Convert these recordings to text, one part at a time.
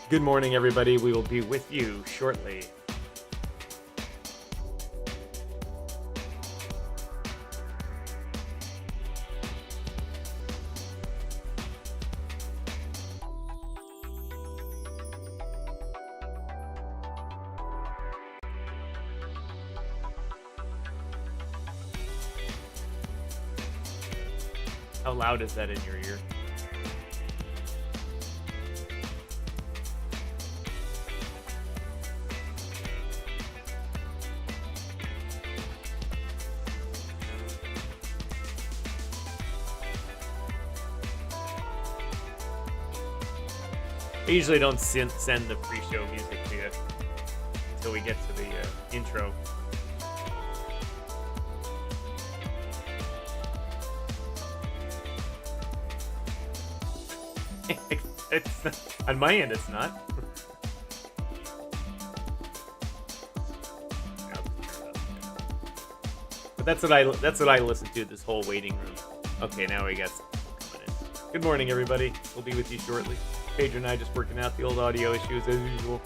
Good morning, everybody. We will be with you shortly. How loud is that in your ear? I usually don't send the pre-show music to you until we get to the intro. On my end, it's not. But that's what I listen to this whole waiting room. Okay, now we got some people coming in. Good morning, everybody. We'll be with you shortly. Pedro and I just working out the old audio issues as usual.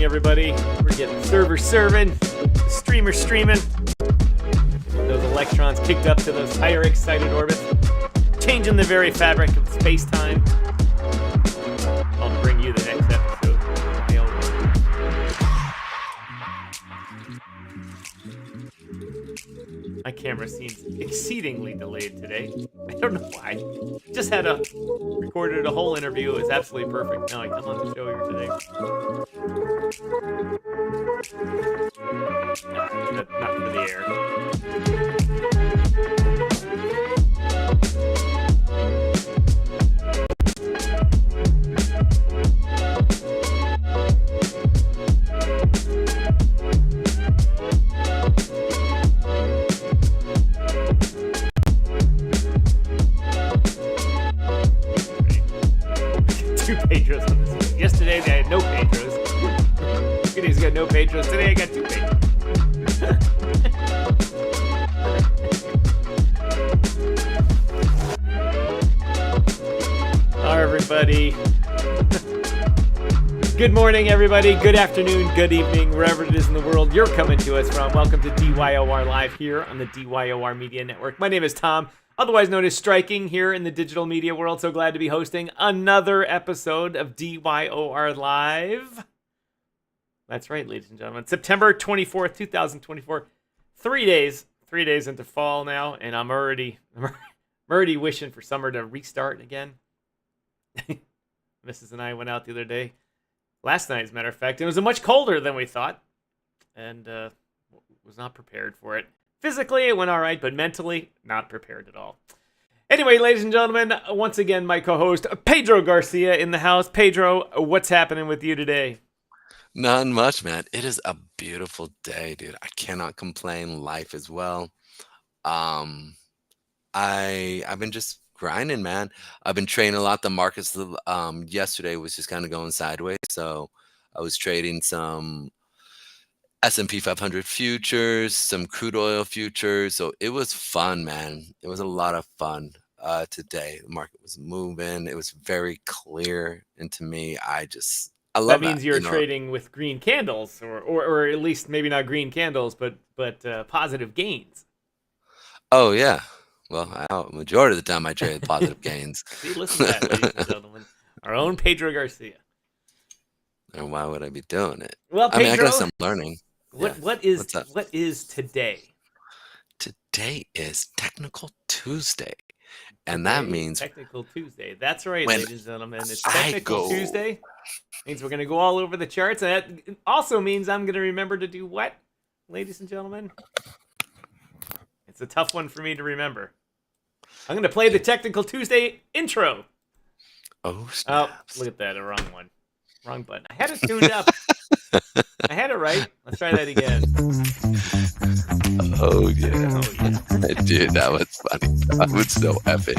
Everybody, we're getting the server serving, streamer streaming, those electrons kicked up to those higher excited orbits, changing the very fabric of space-time. I'll bring you the next episode. My camera seems exceedingly delayed today. I don't know why. Just recorded a whole interview. It was absolutely perfect. Now I come on the show here today. Not for the air. Two Pedros on this one. Yesterday I had no Pedros. 2 days ago, no Pedros. Today I got 2 Pedros. Hi, everybody. Good morning, everybody. Good afternoon, good evening, wherever it is in the world you're coming to us from. Welcome to DYOR Live here on the DYOR Media Network. My name is Tom, otherwise known as Striking, here in the digital media world. So glad to be hosting another episode of DYOR Live. That's right, ladies and gentlemen. September 24th, 2024. 3 days into fall now, and I'm already wishing for summer to restart again. Mrs. and I went out the other day, last night as a matter of fact. It was much colder than we thought, and was not prepared for it. Physically, it went all right, but mentally, not prepared at all. Anyway, ladies and gentlemen, once again, my co-host Pedro Garcia in the house. Pedro, what's happening with you today? Not much, man. It is a beautiful day, dude. I cannot complain. Life is well. Um, I've been just grinding, man. I've been trading a lot. The markets yesterday was just kind of going sideways, so I was trading some S&P 500 futures, some crude oil futures. So it was fun, man. It was a lot of fun today. The market was moving. It was very clear, and to me, I That love that. means you're trading with green candles, or at least maybe not green candles, but positive gains. Oh yeah. Well, majority of the time I trade positive gains. See, listen to that, ladies and gentlemen. Our own Pedro Garcia. And why would I be doing it? Well, I mean, I guess Pedro, I'm learning. Yeah. what What's up? is today? Today is Technical Tuesday, and that Today is means Technical Tuesday. That's right, when ladies and gentlemen. It's I Technical go, Tuesday. Means we're gonna go all over the charts, and that also means I'm gonna remember to do what, ladies and gentlemen? It's a tough one for me to remember. I'm gonna play the Technical Tuesday intro. oh Oh, snaps. look at that, a wrong one. Wrong button. I had it tuned up. I had it right. Let's try that again. Oh yeah, Oh yeah. dude, that was funny. That was so epic.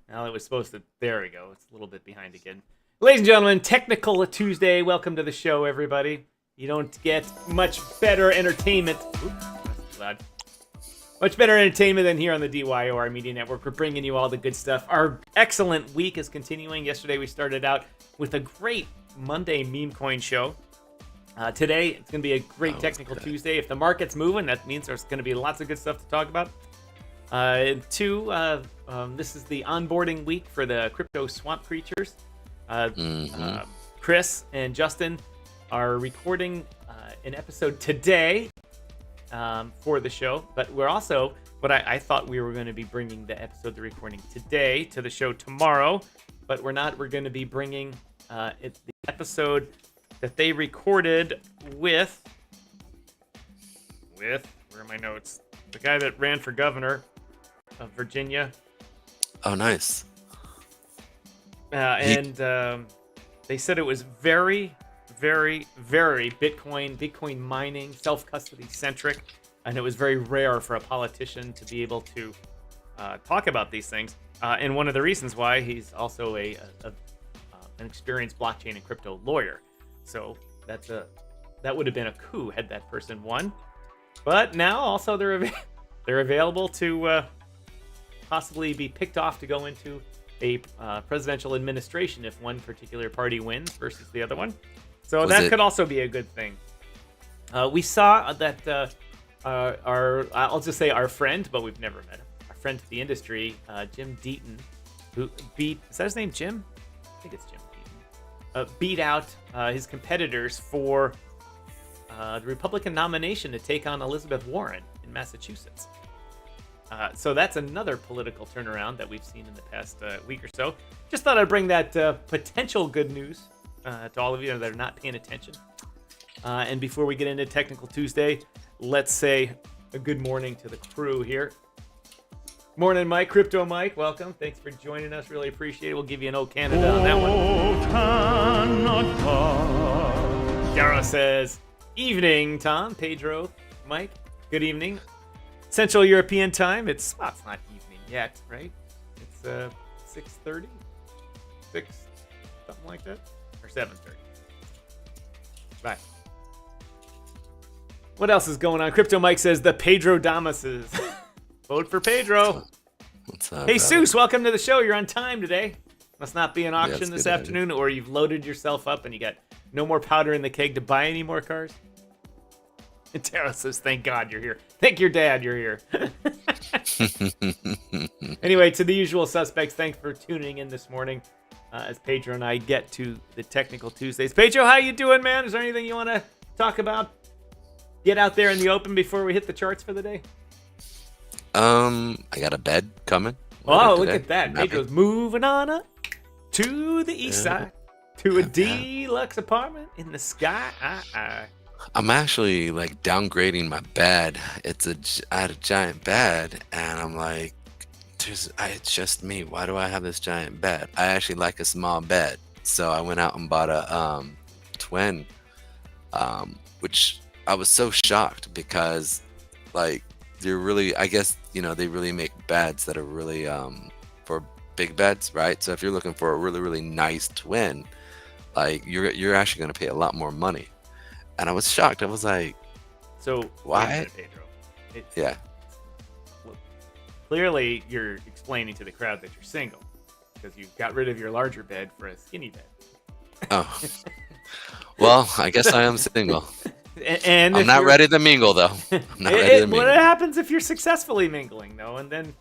Now it was supposed to. There we go. It's a little bit behind again. Ladies and gentlemen, Technical Tuesday. Welcome to the show, everybody. You don't get much better entertainment. Oops, that's too loud. Much better entertainment than here on the DYOR Media Network. We're bringing you all the good stuff. Our excellent week is continuing. Yesterday we started out with a great Monday meme coin show. Today it's going to be a great Technical Tuesday. If the market's moving, that means there's going to be lots of good stuff to talk about. This is the onboarding week for the crypto swamp creatures. Chris and Justin are recording an episode today for the show, but we're also, I thought we were going to be bringing the episode they're recording today to the show tomorrow, but we're not. We're going to be bringing the episode that they recorded with, where are my notes? The guy that ran for governor of Virginia. Oh, nice. They said it was very, very, very Bitcoin mining, self-custody centric, and it was very rare for a politician to be able to talk about these things. And one of the reasons why he's also an experienced blockchain and crypto lawyer. So that would have been a coup had that person won. But now also they're available to possibly be picked off to go into a presidential administration if one particular party wins versus the other one. So that could also be a good thing. We saw that I'll just say our friend, but we've never met him, our friend to the industry, Jim Deaton, who beat, is that his name, Jim? I think it's Jim Deaton. Beat out his competitors for the Republican nomination to take on Elizabeth Warren in Massachusetts. So that's another political turnaround that we've seen in the past week or so. Just thought I'd bring that potential good news to all of you that are not paying attention. And before we get into Technical Tuesday, let's say a good morning to the crew here. Morning, Mike. Crypto Mike, welcome. Thanks for joining us. Really appreciate it. We'll give you an O Canada on that one. Dara says, evening, Tom, Pedro, Mike. Good evening. Central European time. It's not evening yet, right? It's 6:30, 6, something like that, or 7:30. Bye. What else is going on? Crypto Mike says the Pedro Damases. Vote for Pedro. What's up? Hey, brother? Seuss, welcome to the show. You're on time today. Must not be an auction it's this good, afternoon, or you've loaded yourself up and you got no more powder in the keg to buy any more cars. And Tara says, thank God you're here. Thank your dad you're here. Anyway, to the usual suspects, thanks for tuning in this morning as Pedro and I get to the Technical Tuesdays. Pedro, how you doing, man? Is there anything you want to talk about? Get out there in the open before we hit the charts for the day? I got a bed coming. Oh, today. look at that. I'm happy. Pedro's moving on up to the east side to a deluxe apartment in the sky. I'm actually like downgrading my bed. I had a giant bed, and I'm like, it's just me. Why do I have this giant bed? I actually like a small bed, so I went out and bought a twin, which I was so shocked because, like, they're really, I guess, they really make beds that are really for big beds, right? So if you're looking for a really, really nice twin, like you're actually going to pay a lot more money. And I was shocked. I was like, so why? Pedro. Yeah. Clearly, you're explaining to the crowd that you're single because you got rid of your larger bed for a skinny bed. Oh. Well, I guess I am single. And I'm not ready to mingle, though. I'm not ready to mingle. What happens if you're successfully mingling, though? And then,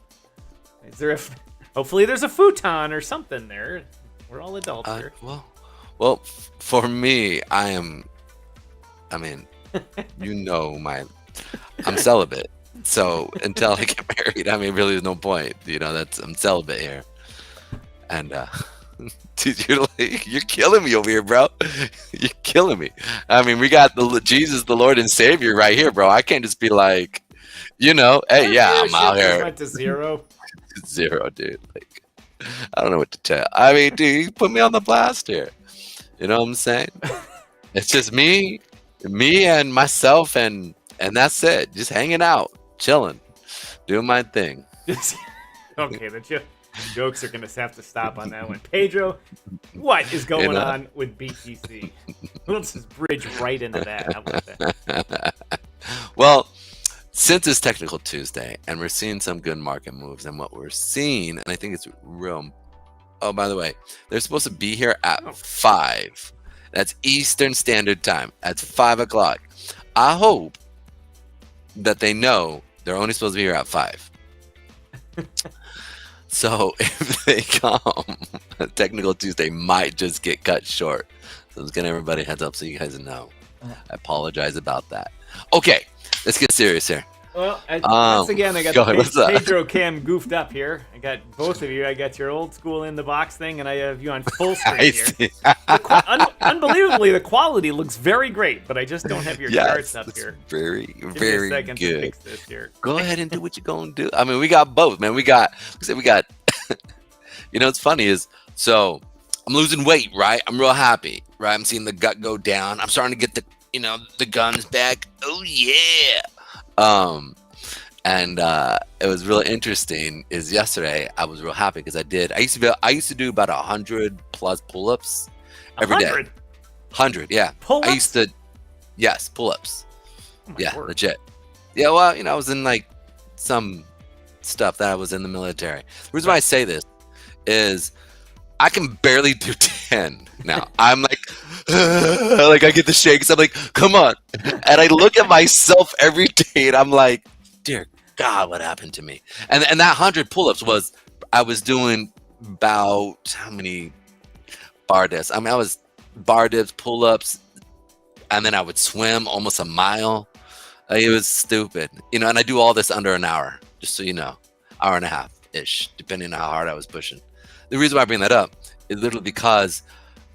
hopefully there's a futon or something there. We're all adults here. Well, for me, I'm celibate. So until I get married, really there's no point. I'm celibate here. And dude, you're killing me over here, bro. You're killing me. We got Jesus, the Lord and Savior, right here, bro. I can't just be like, hey, yeah, I'm out here. Went to zero. Zero, dude. Like, I don't know what to tell. Dude, you put me on the blast here. You know what I'm saying? It's just me and myself, and that's it. Just hanging out, chilling, doing my thing. Okay, the jokes are gonna have to stop on that one. Pedro, what is going on with BTC? Let's just bridge right into that. How about that? Well, since it's Technical Tuesday, and we're seeing some good market moves, and what we're seeing, and I think it's real. Oh, by the way, they're supposed to be here at 5. That's Eastern Standard Time. That's 5 o'clock. I hope that they know they're only supposed to be here at 5. So if they come, Technical Tuesday might just get cut short. So I'm just giving everybody a heads up so you guys know. I apologize about that. Okay, let's get serious here. Well, once again, I got Pedro Cam goofed up here. I got both of you. I got your old school in the box thing, and I have you on full screen here. Unbelievably, the quality looks very great, but I just don't have your charts up here. Very, Give very me a second good. to fix this here. Go ahead and do what you're gonna do. We got both, man. We got. What's funny is, so I'm losing weight, right? I'm real happy, right? I'm seeing the gut go down. I'm starting to get the guns back. Oh yeah. And it was really interesting is yesterday I was real happy because I used to do about 100 plus pull-ups every day. 100, yeah. Pull-ups? I used to, yes, pull-ups. Yeah, word. legit. Yeah, well, I was in like some stuff that I was in the military. The reason why I say this is I can barely do 10 now. I'm like, like I get the shakes. I'm like, come on. And I look at myself every day and I'm like, dear God, what happened to me? And that 100 pull-ups I was doing about how many bar dips? I was bar dips, pull-ups, and then I would swim almost a mile. It was stupid. And I do all this under an hour, just so you know, hour and a half-ish, depending on how hard I was pushing. The reason why I bring that up is literally because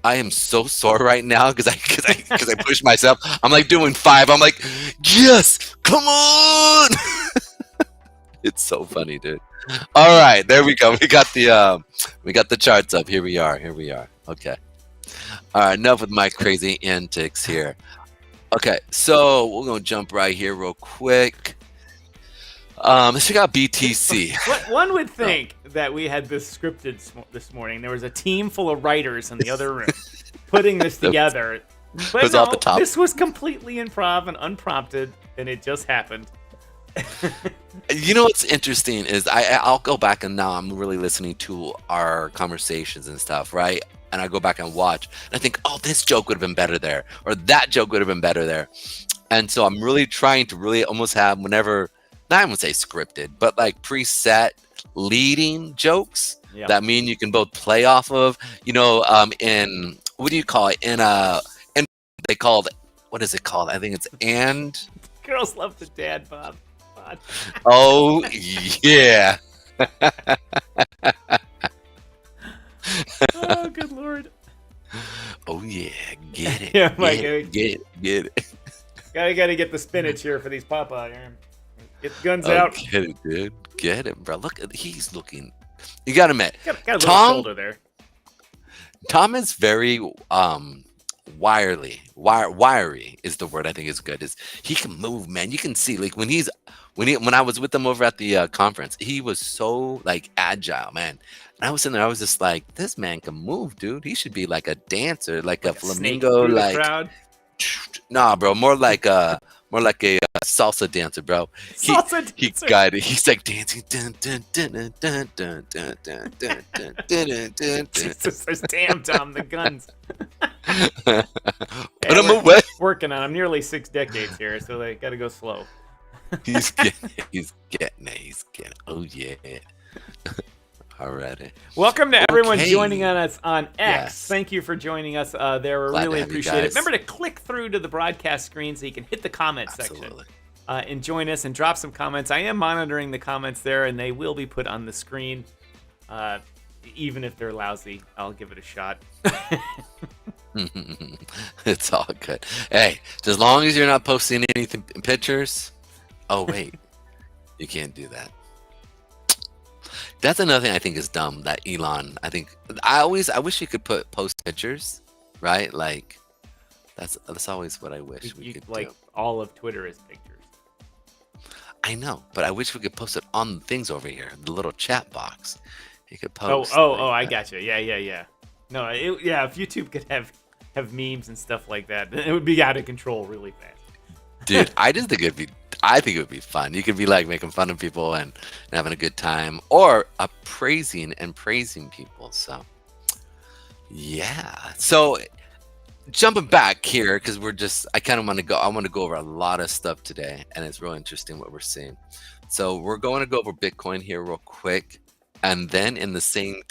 I am so sore right now because I push myself. I'm like doing 5. I'm like, yes, come on. It's so funny, dude. All right, there we go. We got the charts up. Here we are. Okay. All right, enough with my crazy antics here. Okay, so we're gonna jump right here real quick. Let's check out BTC. One would think that we had this scripted this morning. There was a team full of writers in the other room putting this together. But no, this was completely improv and unprompted, and it just happened. What's interesting is I'll go back and now I'm really listening to our conversations and stuff, right? And I go back and watch, and I think, oh, this joke would have been better there, or that joke would have been better there. And so I'm really trying to really almost have whenever, not even say scripted, but like preset leading jokes that mean you can both play off of, in, what do you call it? In they called, what is it called? I think it's and. Girls love the dad bod. Oh, yeah. Oh, good Lord. Oh yeah, get it, Yeah, Mike, get it. gotta get the spinach here for these Papa here. Get the guns Oh, out. get it, dude. Get it, bro. Look, he's looking. You gotta admit, Got a little Tom. shoulder there. Tom is very wiry is the word I think is good. Is he can move, man. You can see like when I was with him over at the conference, he was so like agile, man. And I was in there, I was just like, this man can move, dude. He should be like a dancer, like a Snake flamingo, through the like crowd. nah, bro. More like a salsa dancer, bro. Salsa He dancer. got it. He's like dancing. Dun, dun, dun, dun, dun, dun, dun, dun, dun, dun, dun, dun, dun. Jesus, there's damn Tom, the guns. Put Yeah, him we're away. working on. I'm nearly 6 decades here, so they gotta go slow. He's getting it. He's getting it. He's getting it. Oh yeah. Alrighty. Welcome to everyone Okay. joining us on X. Yes. Thank you for joining us there. We Glad to really have you appreciate it. guys. Remember to click through to the broadcast screen so you can hit the comment section Absolutely. and join us and drop some comments. I am monitoring the comments there, and they will be put on the screen. Even if they're lousy, I'll give it a shot. It's all good. Hey, as long as you're not posting anything pictures. Oh wait, you can't do that. That's another thing I think is dumb. That Elon, I wish you could post pictures, right? Like that's always what I wish we could like do. all of Twitter is pictures. I know, but I wish we could post it on things over here, the little chat box. You could Oh, post. I gotcha. Yeah. No, if YouTube could have memes and stuff like that, it would be out of control really fast. Dude, I think it would be fun. You could be like making fun of people and having a good time, or praising people. So, yeah. So, jumping back here because I kind of want to go. I want to go over a lot of stuff today, and it's real interesting what we're seeing. So, we're going to go over Bitcoin here real quick. And then at the same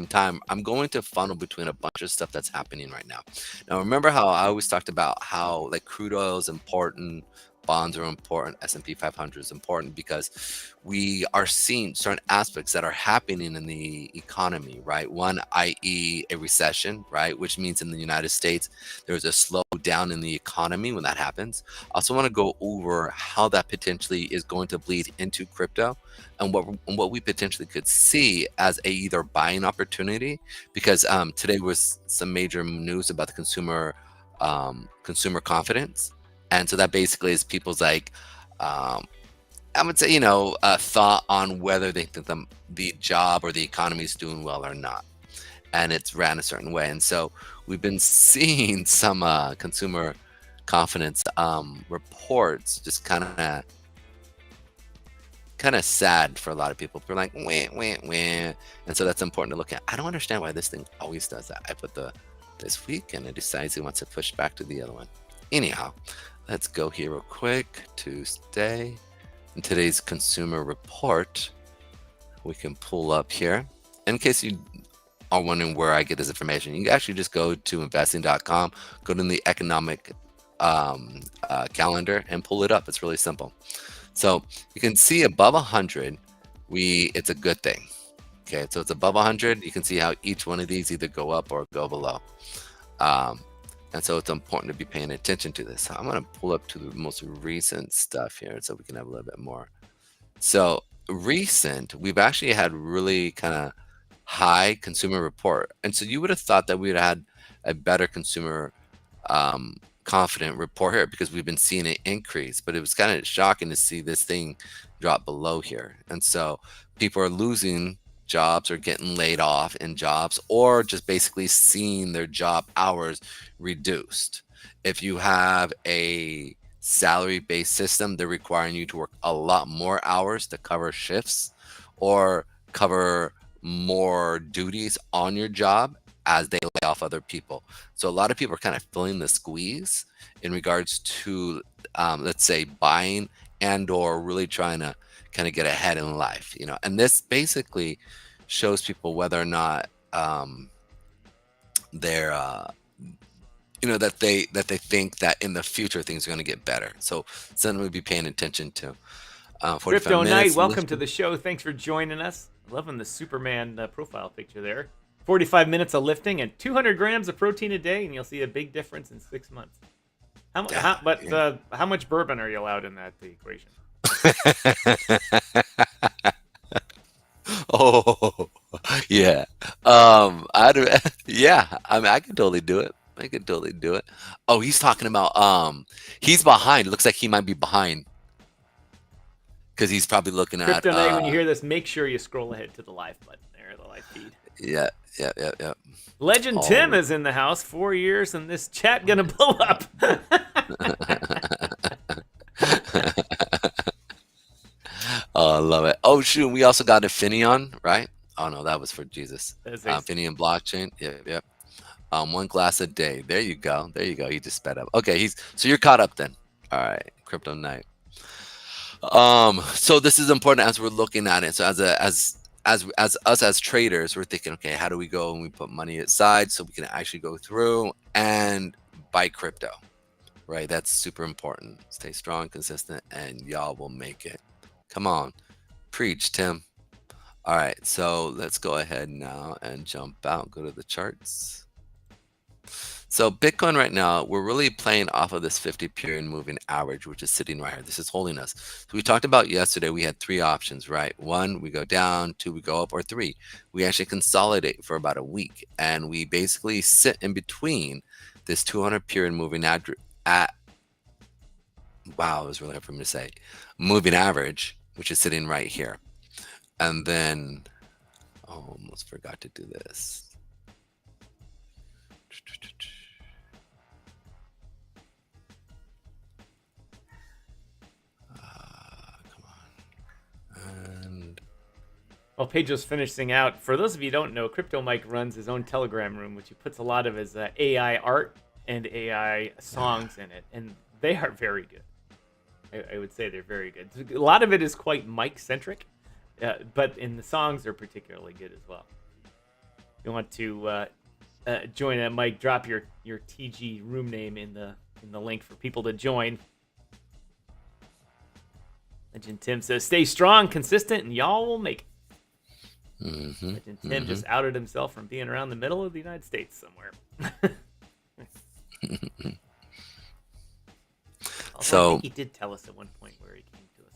time, I'm going to funnel between a bunch of stuff that's happening right now. Now, remember how I always talked about how like crude oil is important, bonds are important, S&P 500 is important because we are seeing certain aspects that are happening in the economy, right? One, i.e. a recession, right? Which means in the United States, there's a slowdown in the economy when that happens. I also want to go over how that potentially is going to bleed into crypto and what we potentially could see as a either buying opportunity, because today was some major news about the consumer confidence, and so that basically is people's like I would say a thought on whether they think the job or the economy is doing well or not, and it's ran a certain way. And so we've been seeing some consumer confidence reports just kind of sad for a lot of people. They're like, wah, wah, wah. And so that's important to look at. I don't understand why this thing always does that. I put this week and it decides it wants to push back to the other one. Anyhow, let's go here real quick. Tuesday. In today's consumer report, we can pull up here. In case you are wondering where I get this information, you can actually just go to investing.com, go to the economic calendar and pull it up. It's really simple. So you can see above 100, it's a good thing. Okay, so it's above 100. You can see how each one of these either go up or go below. And so it's important to be paying attention to this. So I'm going to pull up to the most recent stuff here so we can have a little bit more. So recent, we've actually had really kind of high consumer report. And so you would have thought that we would have had a better consumer confident report here because we've been seeing it increase, but it was kind of shocking to see this thing drop below here. And so people are losing jobs or getting laid off in jobs, or just basically seeing their job hours reduced. If you have a salary-based system, they're requiring you to work a lot more hours to cover shifts or cover more duties on your job as they lay off other people. So a lot of people are kind of feeling the squeeze in regards to, let's say, buying and or really trying to kind of get ahead in life, and this basically shows people whether or not they're that they think that in the future things are going to get better. So something we'll be paying attention to. 45 Crypto minutes. Night, welcome to the show. Thanks for joining us. Loving the Superman profile picture there. 45 minutes of lifting and 200 grams of protein a day, and you'll see a big difference in 6 months. How much bourbon are you allowed in that equation? Oh, yeah. Yeah. I mean, I could totally do it. I could totally do it. Oh, he's talking about he's behind. Looks like he might be behind because he's probably looking at Crypto Night, when you hear this, make sure you scroll ahead to the live button there, the live feed. yeah. Legend Tim is in the house. 4 years, and this chat gonna blow up. Oh, I love it. Oh, shoot. We also got Infineon, right? Oh, no, that was for Jesus. Infineon blockchain. Yep. One glass a day. There you go. He just sped up. Okay, so you're caught up then. All right, Crypto Night. So this is important as we're looking at it. So as us as traders, we're thinking, okay, how do we go and we put money aside so we can actually go through and buy crypto, right? That's super important. Stay strong, consistent, and y'all will make it. Come on, preach, Tim. All right, so let's go ahead now and jump out, go to the charts. So Bitcoin right now, we're really playing off of this 50 period moving average, which is sitting right here. This is holding us. So we talked about yesterday, we had 3 options, right? 1, we go down, 2, we go up, or 3, we actually consolidate for about a week. And we basically sit in between this 200 period moving average wow, it was really hard for me to say, moving average, which is sitting right here. And then, oh, almost forgot to do this. Come on. And While Pedro's finishing out, for those of you who don't know, Crypto Mike runs his own Telegram room, which he puts a lot of his AI art and AI songs in it, and they are very good. I would say they're very good. A lot of it is quite Mike-centric, but in the songs they're particularly good as well. If you want to join Mike, drop your TG room name in the link for people to join. Legend Tim says, "Stay strong, consistent, and y'all will make it." Legend Tim just outed himself from being around the middle of the United States somewhere. So I think he did tell us at one point where he came to us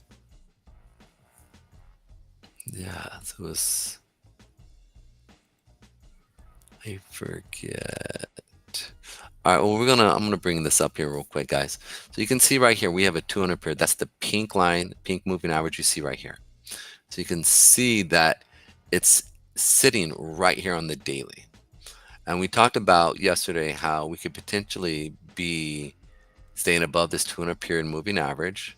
from. Yeah, so it was. I forget. All right, well, I'm gonna bring this up here real quick, guys. So you can see right here we have a 200 period. That's the pink line, pink moving average you see right here. So you can see that it's sitting right here on the daily. And we talked about yesterday how we could potentially be staying above this 200 period moving average,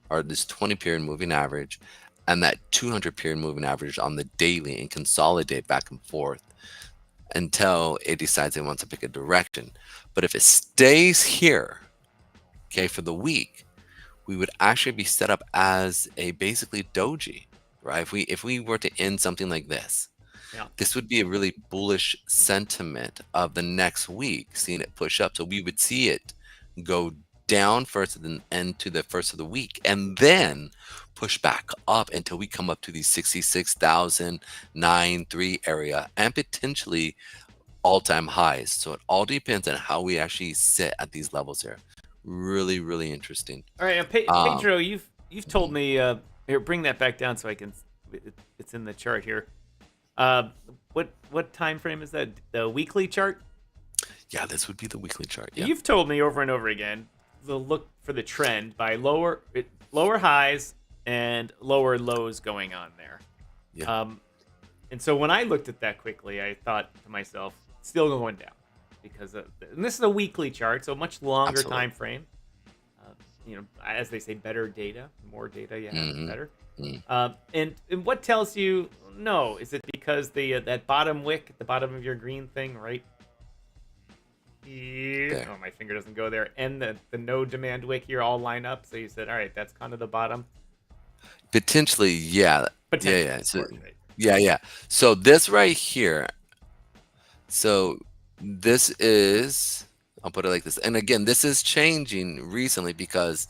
or this 20 period moving average, and that 200 period moving average on the daily, and consolidate back and forth until it decides it wants to pick a direction. But if it stays here, okay, for the week, we would actually be set up as a basically doji, right? If we were to end something like this, this would be a really bullish sentiment of the next week, seeing it push up. So we would see it go down first and then end to the first of the week, and then push back up until we come up to the 66,009.3 area and potentially all-time highs. So it all depends on how we actually sit at these levels here. Really, really interesting. All right, Pedro, you've told me here, bring that back down so I can. It's in the chart here. What time frame is that? The weekly chart? Yeah, this would be the weekly chart. Yeah. You've told me over and over again to look for the trend by lower highs and lower lows going on there. Yeah. And so when I looked at that quickly, I thought to myself, still going down, because and this is a weekly chart, so much longer time frame. As they say, better data, more data you have, the better. And what tells you no? Is it because that bottom wick at the bottom of your green thing, right? Oh, my finger doesn't go there. And the no demand wick here all line up. So you said, all right, that's kind of the bottom. Potentially, yeah. Potentially, So, yeah. So this right here. So this is, I'll put it like this. And again, this is changing recently because,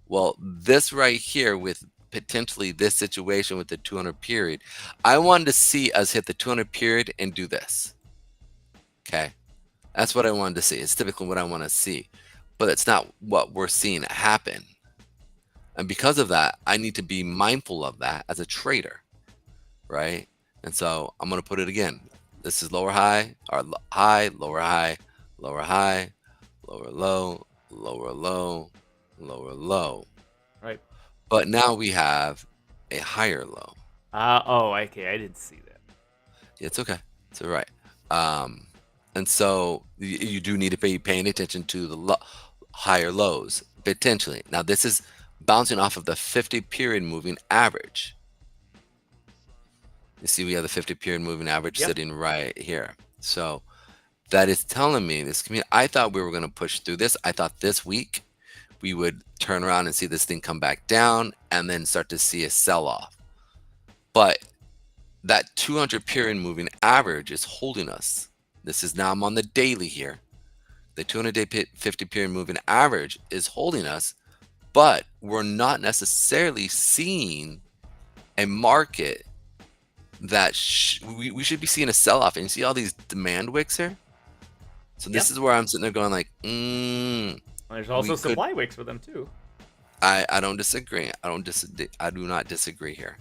well, this right here with potentially this situation with the 200 period. I wanted to see us hit the 200 period and do this. Okay. That's what I wanted to see. It's typically what I want to see, but it's not what we're seeing happen. And because of that, I need to be mindful of that as a trader, right? And so I'm going to put it again. This is lower high, or high, lower high, lower high, lower low, lower low, lower low. Right. But now we have a higher low. Oh, okay. I didn't see that. Yeah, it's okay. It's all right. And so you do need to be paying attention to the higher lows, potentially. Now, this is bouncing off of the 50 period moving average. You see, we have the 50 period moving average sitting right here. So that is telling me this community. I thought we were going to push through this. I thought this week we would turn around and see this thing come back down and then start to see a sell off. But that 200 period moving average is holding us. This is now, I'm on the daily here. The 200-day 50 period moving average is holding us, but we're not necessarily seeing a market that we should be seeing a sell-off. And you see all these demand wicks here? So this is where I'm sitting there going like, There's also supply wicks with them too. I don't disagree. I do not disagree here.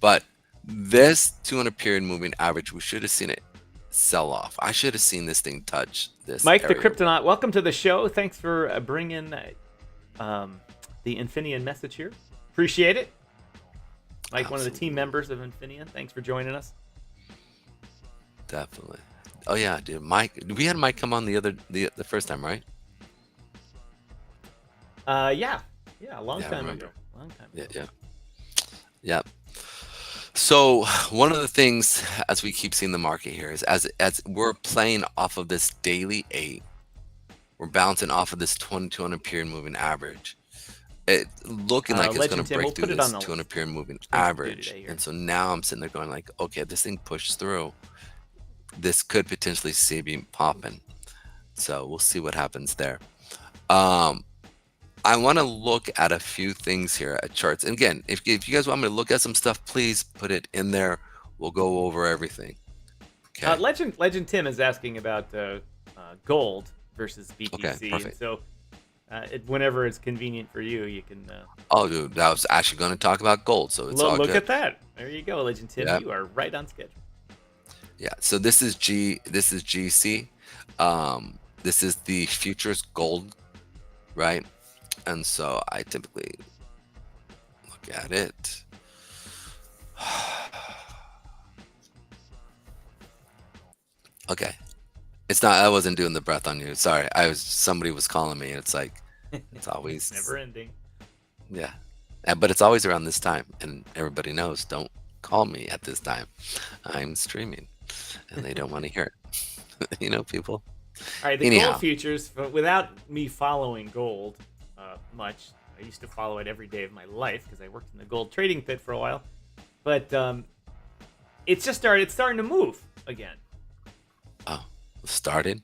But this 200 period moving average, we should have seen it sell off. I should have seen this thing touch this. Mike the Kryptonaut, welcome to the show. Thanks for bringing the Infineon message here. Appreciate it. Mike, one of the team members of Infineon. Thanks for joining us. Definitely. Oh yeah, dude. Mike, we had Mike come on the first time, right? Yeah, a long time ago. Yeah. So one of the things, as we keep seeing the market here, is as we're playing off of this daily 8, we're bouncing off of this 200 period moving average. It looking like it's going to break through this 200 period moving average. And so now I'm sitting there going like, okay, this thing pushed through. This could potentially see me popping. So we'll see what happens there. I want to look at a few things here at charts. And again, if you guys want me to look at some stuff, please put it in there. We'll go over everything. Okay. Legend Tim is asking about gold versus BTC. Okay, perfect. So whenever it's convenient for you, you can. Oh, dude, I was actually going to talk about gold, so it's all good. Look at that. There you go, Legend Tim. Yep. You are right on schedule. Yeah. So this is GC. This is the futures gold, right? And so I typically look at it. Okay. It's not, I wasn't doing the breath on you. Sorry. Somebody was calling me. It's like, it's always never ending. Yeah. But it's always around this time. And everybody knows, don't call me at this time. I'm streaming and they don't want to hear it. People. All right. The gold futures, but without me following gold, much. I used to follow it every day of my life because I worked in the gold trading pit for a while. But it's starting to move again. Oh, started?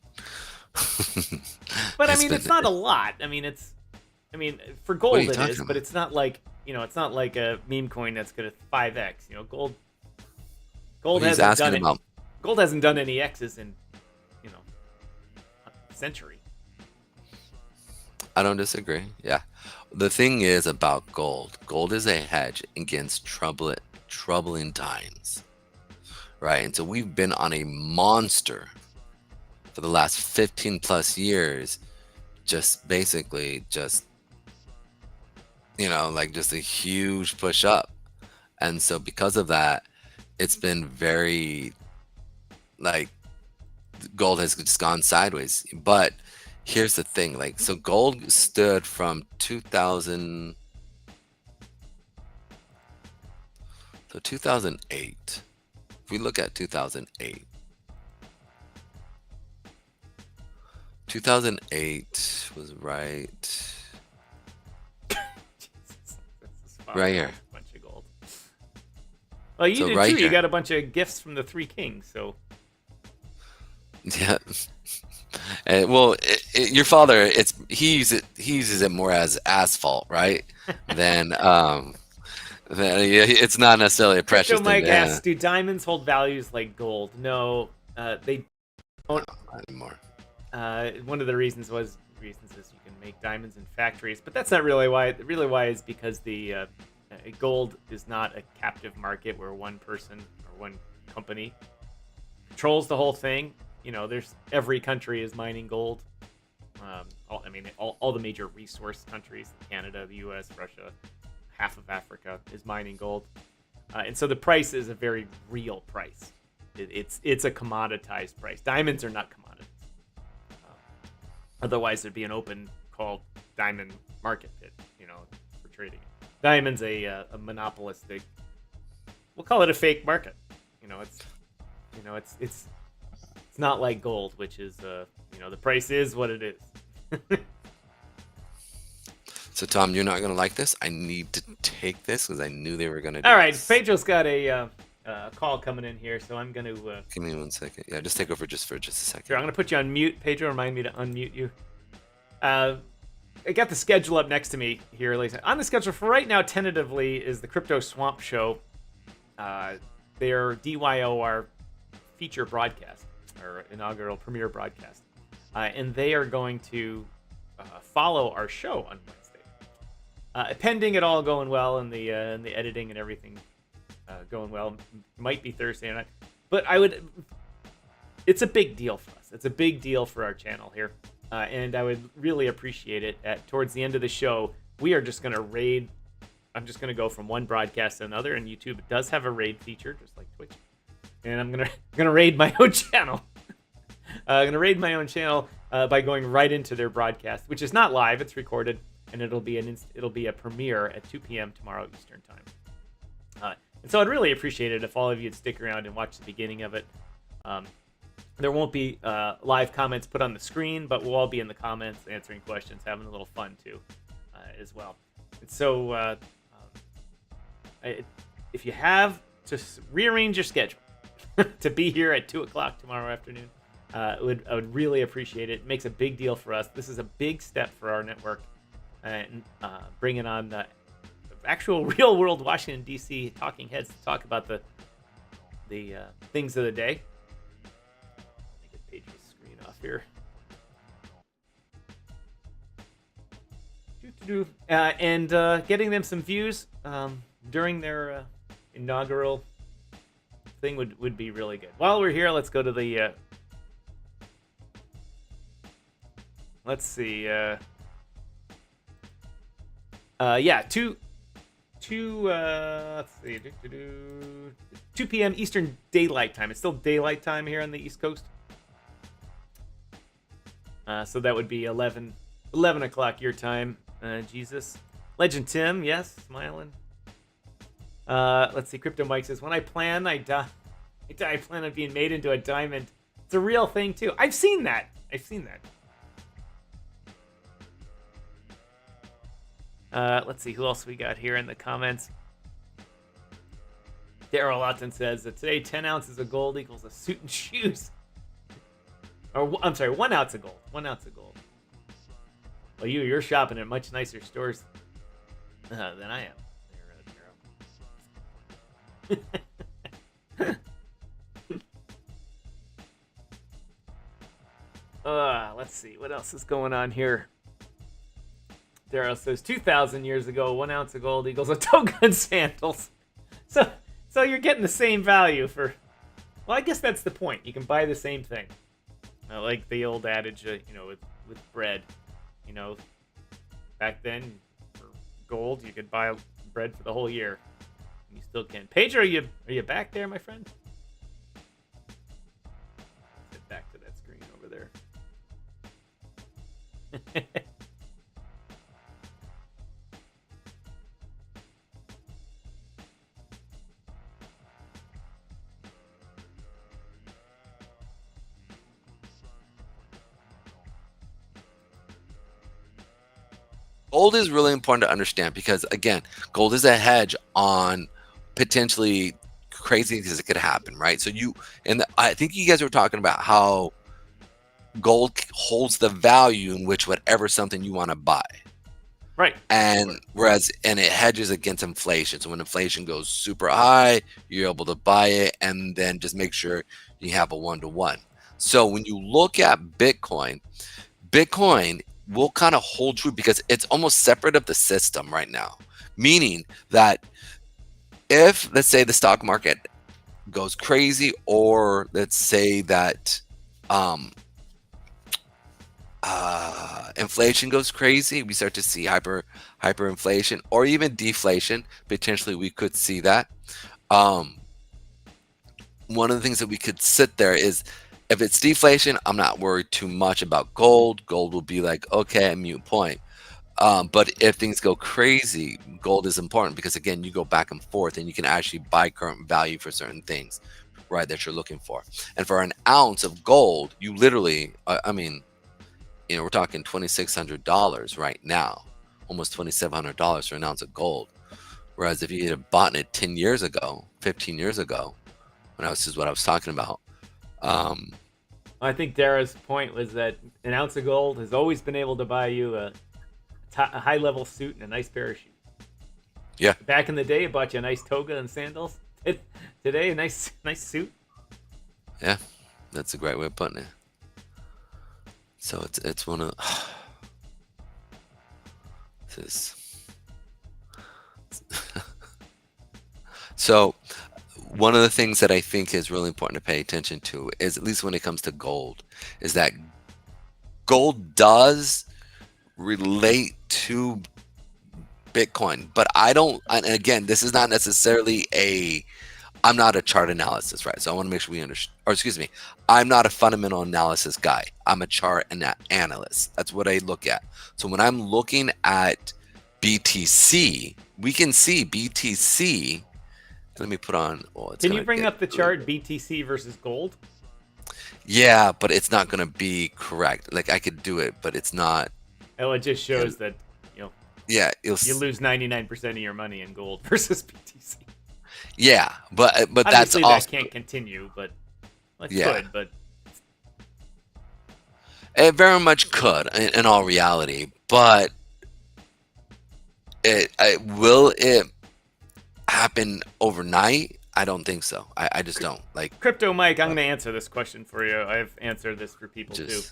But I mean, it's not a lot. I mean, for gold it is, but it's not like, it's not like a meme coin that's going to 5x. Gold hasn't done it. Gold hasn't done any X's in, a century. I don't disagree. Yeah. The thing is about gold is a hedge against troubling times. Right? And so we've been on a monster for the last 15 plus years, just basically just a huge push up. And so because of that, it's been very gold has just gone sideways. But here's the thing, so gold stood from 2000. So 2008. If we look at 2008. 2008 was right. Right here. Bunch of gold. Well, you did too. Here. You got a bunch of gifts from the Three Kings, so. Yeah. Well, your father, he uses it more as asphalt, right? than Yeah, it's not necessarily a precious Crypto thing. Mike asks, do diamonds hold values like gold? No, they don't. Not anymore. One of the reasons is you can make diamonds in factories, but that's not really why. Really why is because the gold is not a captive market where one person or one company controls the whole thing. You know, there's every country is mining gold. All the major resource countries, Canada, the U.S., Russia, half of Africa is mining gold, and so the price is a very real price. It's a commoditized price. Diamonds are not commodities. Otherwise, there'd be an open called diamond market pit, for trading. Diamond's a monopolistic. We'll call it a fake market. It's not like gold, which is the price is what it is. So Tom, you're not gonna like this. I need to take this because I knew they were gonna do All right, this. Pedro's got a call coming in here, so I'm gonna. Give me 1 second. Yeah, just take over for just a second. Sure, I'm gonna put you on mute. Pedro, remind me to unmute you. I got the schedule up next to me here. On the schedule for right now, tentatively, is the Crypto Swamp Show. Their DYOR feature broadcast, or inaugural premiere broadcast. And they are going to follow our show on Wednesday. Pending it all going well and the editing and everything going well. Might be Thursday night. But it's a big deal for us. It's a big deal for our channel here. And I would really appreciate it towards the end of the show. We are just going to raid. I'm just going to go from one broadcast to another. And YouTube does have a raid feature, just like Twitch. And I'm gonna raid my own channel. I'm gonna raid my own channel by going right into their broadcast, which is not live; it's recorded, and it'll be a premiere at 2 p.m. tomorrow Eastern time. And so I'd really appreciate it if all of you'd stick around and watch the beginning of it. There won't be live comments put on the screen, but we'll all be in the comments answering questions, having a little fun too, as well. And so if you have, just rearrange your schedule to be here at 2 o'clock tomorrow afternoon. I would really appreciate it. It makes a big deal for us. This is a big step for our network, and bringing on the actual real world Washington D.C. talking heads to talk about the things of the day. Let me get Pedro's screen off here. And getting them some views during their inaugural thing would be really good. While we're here, let's go to the let's see. Let's see. 2 p.m. Eastern Daylight Time. It's still daylight time here on the East Coast. So that would be 11 o'clock your time. Jesus. Legend Tim, yes, smiling. Let's see. Crypto Mike says, when I plan, I die. I plan on being made into a diamond. It's a real thing, too. I've seen that. Let's see who else we got here in the comments. Daryl Lawton says that today 10 ounces of gold equals a suit and shoes. Or I'm sorry, 1 ounce of gold. 1 ounce of gold. Well, you're shopping at much nicer stores than I am. Let's see what else is going on here. Daryl says 2,000 years ago, 1 ounce of gold equals a token sandals. So you're getting the same value for. Well, I guess that's the point. You can buy the same thing. Like the old adage, with bread. Back then, for gold, you could buy bread for the whole year. You still can. Pedro, are you back there, my friend? Let's get back to that screen over there. Gold is really important to understand because, again, gold is a hedge on potentially crazy things that could happen, right? So I think you guys were talking about how gold holds the value in which whatever something you want to buy. Right. And and it hedges against inflation. So when inflation goes super high, you're able to buy it and then just make sure you have a 1-to-1. So when you look at Bitcoin will kind of hold true because it's almost separate of the system right now. Meaning that if, let's say, the stock market goes crazy, or let's say that inflation goes crazy, we start to see hyperinflation or even deflation. Potentially we could see that. One of the things that we could sit there is, if it's deflation, I'm not worried too much about gold. Gold will be like, okay, a mute point. But if things go crazy, gold is important because, again, you go back and forth and you can actually buy current value for certain things, right, that you're looking for. And for an ounce of gold, you literally, we're talking $2,600 right now, almost $2,700 for an ounce of gold. Whereas if you had bought it 10 years ago, 15 years ago, this is what I was talking about. I think Dara's point was that an ounce of gold has always been able to buy you a high-level suit and a nice pair of shoes. Yeah. Back in the day, it bought you a nice toga and sandals. Today, a nice suit. Yeah, that's a great way of putting it. So it's one of this. So one of the things that I think is really important to pay attention to is, at least when it comes to gold, is that gold does relate to Bitcoin, but and again, this is not necessarily I'm not a chart analysis, right? So I want to make sure we understand, or excuse me, I'm not a fundamental analysis guy. I'm a chart analyst. That's what I look at. So when I'm looking at BTC, we can see BTC. Let me put on. Can you bring up the chart BTC versus gold? Yeah, but it's not going to be correct. Like, I could do it, but it's not. Oh, it just shows that, yeah, you lose 99% of your money in gold versus BTC. Yeah, but obviously that's also, that can't continue, but it could. But it very much could in all reality. But will it happen overnight? I don't think so. I just don't. Like, Crypto Mike, I'm going to answer this question for you. I've answered this for people too.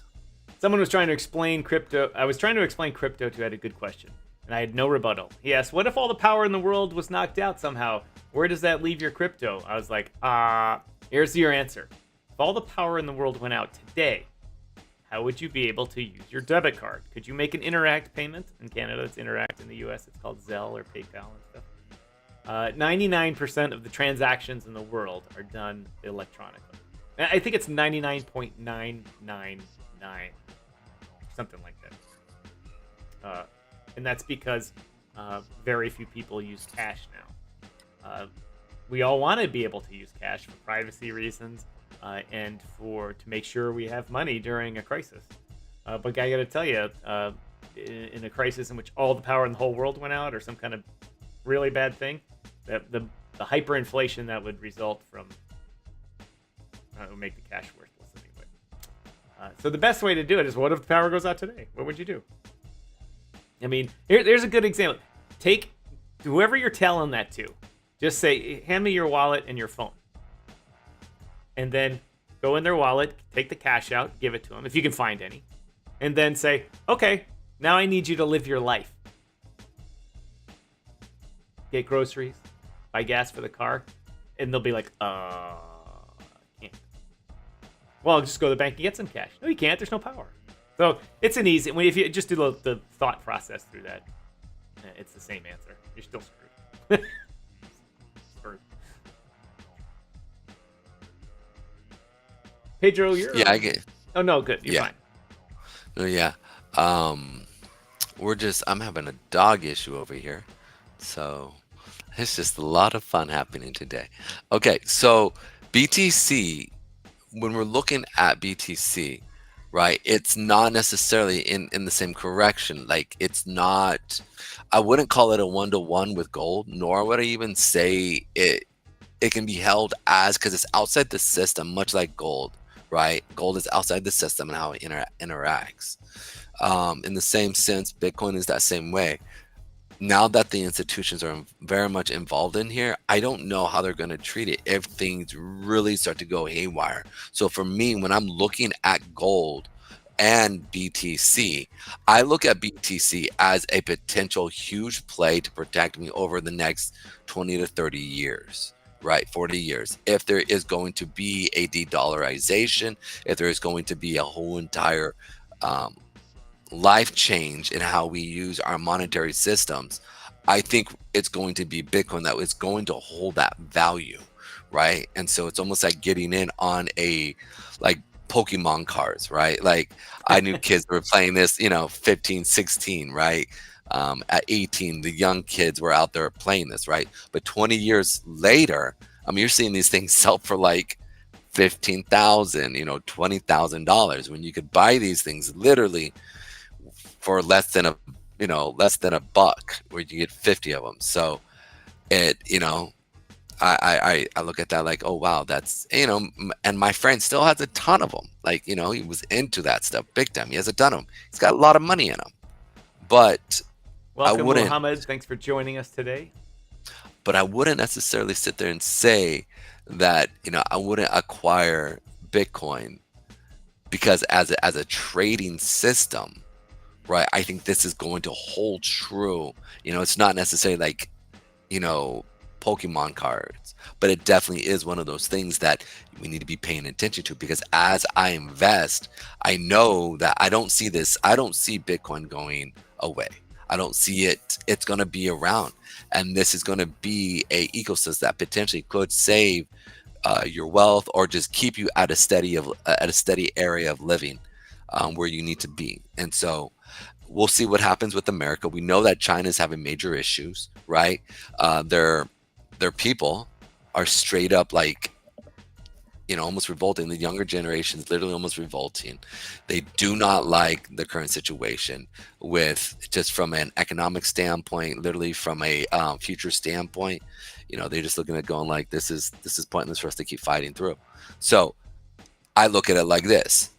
Someone was trying to explain crypto. I was trying to explain crypto to, had a good question, and I had no rebuttal. He asked, what if all the power in the world was knocked out somehow? Where does that leave your crypto? I was like, here's your answer. If all the power in the world went out today, how would you be able to use your debit card? Could you make an Interact payment? In Canada, it's Interact. In the US, it's called Zelle or PayPal and stuff. 99% of the transactions in the world are done electronically. I think it's 99.999, something like that. And that's because very few people use cash now. We all want to be able to use cash for privacy reasons and to make sure we have money during a crisis. But I got to tell you, in a crisis in which all the power in the whole world went out, or some kind of really bad thing, the hyperinflation that would result from would make the cash worthless anyway. So the best way to do it is, what if the power goes out today? What would you do? I mean, there's a good example. Take whoever you're telling that to. Just say, hand me your wallet and your phone. And then go in their wallet, take the cash out, give it to them, if you can find any. And then say, okay, now I need you to live your life. Get groceries, buy gas for the car. And they'll be like, I can't. Well, just go to the bank and get some cash. No, you can't. There's no power. So it's an easy, if you just do the thought process through that, it's the same answer. You're still screwed. Pedro, you're... Yeah, I get... Oh, no, good. You're fine. No, yeah. I'm having a dog issue over here. So it's just a lot of fun happening today. Okay, so BTC, when we're looking at BTC, right, it's not necessarily in the same correction. Like, it's not... I wouldn't call it a 1-to-1 with gold, nor would I even say it can be held as, because it's outside the system, much like gold, right? Gold is outside the system and how it interacts. In the same sense, Bitcoin is that same way. Now that the institutions are very much involved in here, I don't know how they're going to treat it if things really start to go haywire. So for me, when I'm looking at gold and BTC, I look at BTC as a potential huge play to protect me over the next 20 to 30 years, right? 40 years. If there is going to be a de-dollarization, if there is going to be a whole entire um, life change in how we use our monetary systems, I think it's going to be Bitcoin that is going to hold that value, right? And so it's almost like getting in on a like Pokemon cards, right? Like I knew kids were playing this, 15, 16, right? At 18, the young kids were out there playing this, right? But 20 years later, I mean, you're seeing these things sell for like 15,000, $20,000 when you could buy these things literally for less than a buck, where you get 50 of them. So it, I look at that like, oh wow, that's, and my friend still has a ton of them. Like, he was into that stuff big time. He has a ton of them. He's got a lot of money in him. But Welcome, Mohammed. Thanks for joining us today. But I wouldn't necessarily sit there and say that, I wouldn't acquire Bitcoin because as a trading system, right, I think this is going to hold true. It's not necessarily like, Pokemon cards, but it definitely is one of those things that we need to be paying attention to, because as I invest, I know that I don't see Bitcoin going away. I don't see it. It's going to be around, and this is going to be a ecosystem that potentially could save your wealth, or just keep you at a steady area of living, where you need to be. And so we'll see what happens with America. We know that China's having major issues, right? Their people are straight up like, almost revolting. The younger generation is literally almost revolting. They do not like the current situation, with just from an economic standpoint, literally from a future standpoint. They're just looking at going like, this is pointless for us to keep fighting through. So I look at it like this.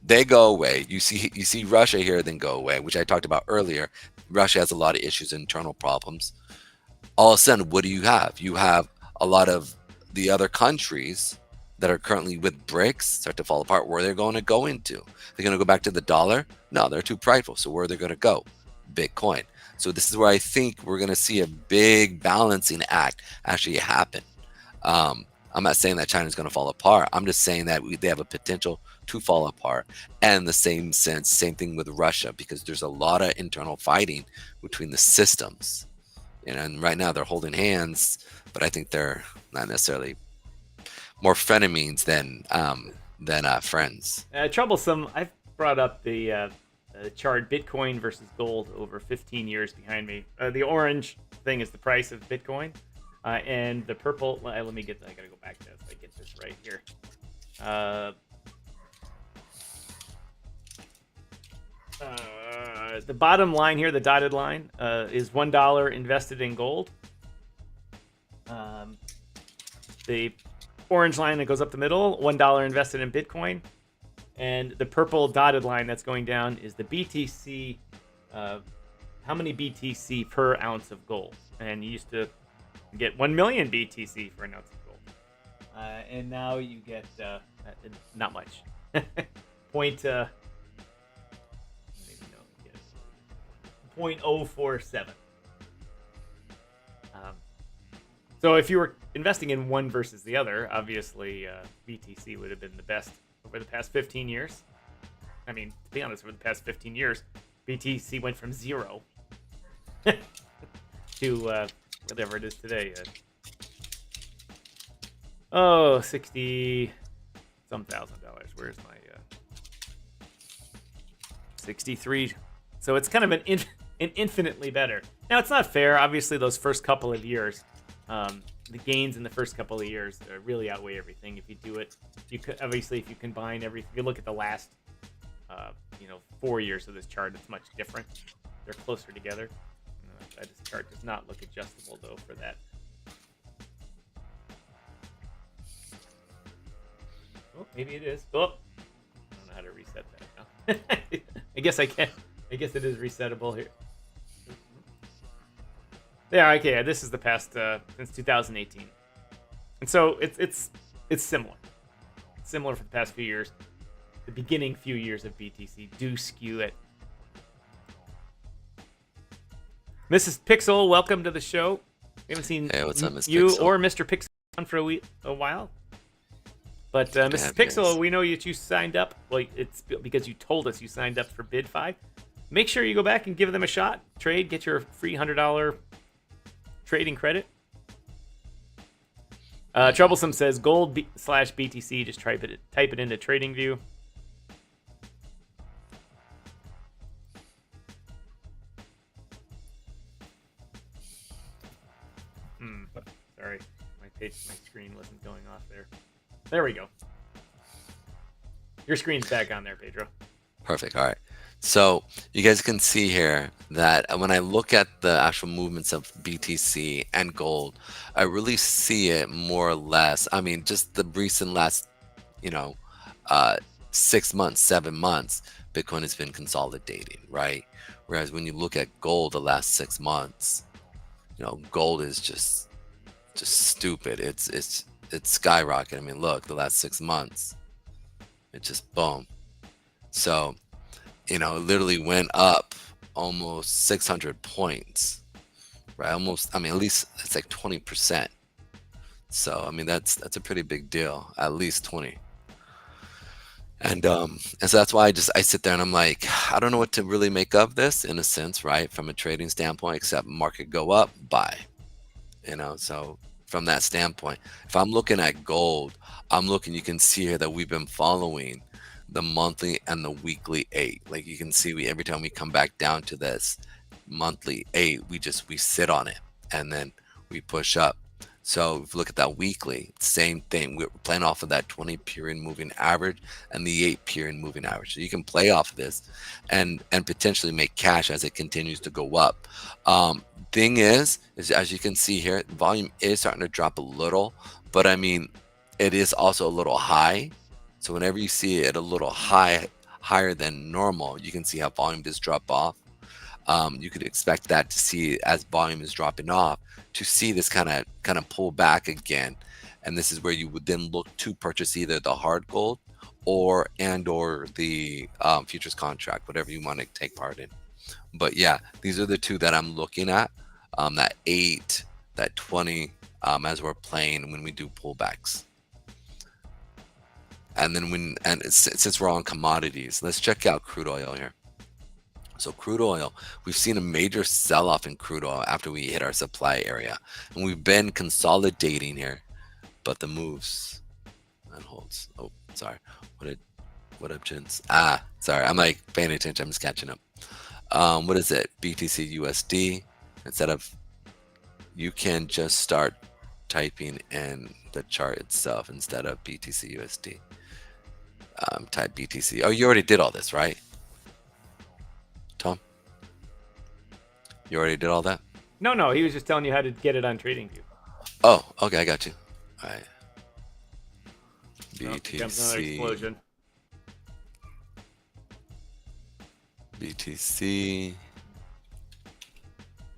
They go away. You see Russia here, then go away, which I talked about earlier. Russia has a lot of issues, internal problems. All of a sudden, what do you have? You have a lot of the other countries that are currently with BRICS start to fall apart. Where they're going to go into? They're going to go back to the dollar? No, they're too prideful. So where are they going to go? Bitcoin. So this is where I think we're going to see a big balancing act actually happen. I'm not saying that China's going to fall apart. I'm just saying that they have a potential to fall apart. And in the same sense, same thing with Russia, because there's a lot of internal fighting between the systems. And right now they're holding hands, but I think they're not necessarily more frenemies than friends. Troublesome. I've brought up the chart Bitcoin versus gold over 15 years behind me. The orange thing is the price of Bitcoin. And the purple, I gotta go back to this. I get this right here. The bottom line here, the dotted line, is $1 invested in gold. The orange line that goes up the middle, $1 invested in Bitcoin. And the purple dotted line that's going down is the BTC, how many BTC per ounce of gold. And you used to get 1 million BTC for an ounce of gold. And now you get not much. Point 0.047. So if you were investing in one versus the other, obviously BTC would have been the best over the past 15 years. I mean, to be honest, over the past 15 years, BTC went from zero to whatever it is today. 60 some $1,000. Where's my 63? So it's kind of an infinitely better. Now, it's not fair. Obviously, those first couple of years, the gains in the first couple of years really outweigh everything. If you do it, obviously, if you combine everything, if you look at the last 4 years of this chart, it's much different. They're closer together. This chart does not look adjustable, though, for that. Oh, maybe it is. Oh, I don't know how to reset that now. I guess I can. I guess it is resettable here. Yeah, okay. This is the past since 2018, and so it's similar. It's similar for the past few years. The beginning few years of BTC do skew it. Mrs. Pixel, welcome to the show. We haven't seen What's up, Miss you Pixel? or Mr. Pixel on for a while. But Mrs. Pixel, we know that you signed up. Well, it's because you told us you signed up for BidFi. Make sure you go back and give them a shot. Trade, get your free $100 trading credit. Troublesome says gold slash BTC. Just type it into TradingView. Sorry, my screen wasn't going off there. There we go. Your screen's back on there, Pedro. Perfect. All right. So you guys can see here that when I look at the actual movements of BTC and gold, I really see it more or less. I mean, just the recent last, 6 months, 7 months, Bitcoin has been consolidating, right? Whereas when you look at gold the last 6 months, gold is just stupid. It's skyrocketing. I mean, look, the last 6 months, it just boom. So, it literally went up almost 600 points, right? Almost, at least it's like 20%. So, that's a pretty big deal, at least 20. And so that's why I sit there and I'm like, I don't know what to really make of this in a sense, right? From a trading standpoint, except market go up, buy, so from that standpoint, if I'm looking at gold, you can see here that we've been following the monthly and the weekly 8. Like you can see, every time we come back down to this monthly 8, we sit on it and then we push up. So if you look at that weekly, same thing. We're playing off of that 20 period moving average and the 8 period moving average. So you can play off of this and potentially make cash as it continues to go up. Thing is as you can see here, volume is starting to drop a little, but it is also a little high. So whenever you see it a little higher than normal, you can see how volume does drop off. You could expect that to see, as volume is dropping off, to see this kind of pull back again. And this is where you would then look to purchase either the hard gold or the futures contract, whatever you want to take part in. But yeah, these are the two that I'm looking at. That 8, that 20, as we're playing when we do pullbacks. And then since we're on commodities, let's check out crude oil here. So crude oil, we've seen a major sell-off in crude oil after we hit our supply area, and we've been consolidating here, but the moves and holds. Oh, sorry. What up, gents? Sorry. I'm like paying attention. I'm just catching up. What is it? BTC USD. You can just start typing in the chart itself instead of BTC USD. Type BTC. Oh, you already did all this, right, Tom? You already did all that? No. He was just telling you how to get it on TradingView. Oh, okay. I got you. All right. BTC. Another explosion. BTC.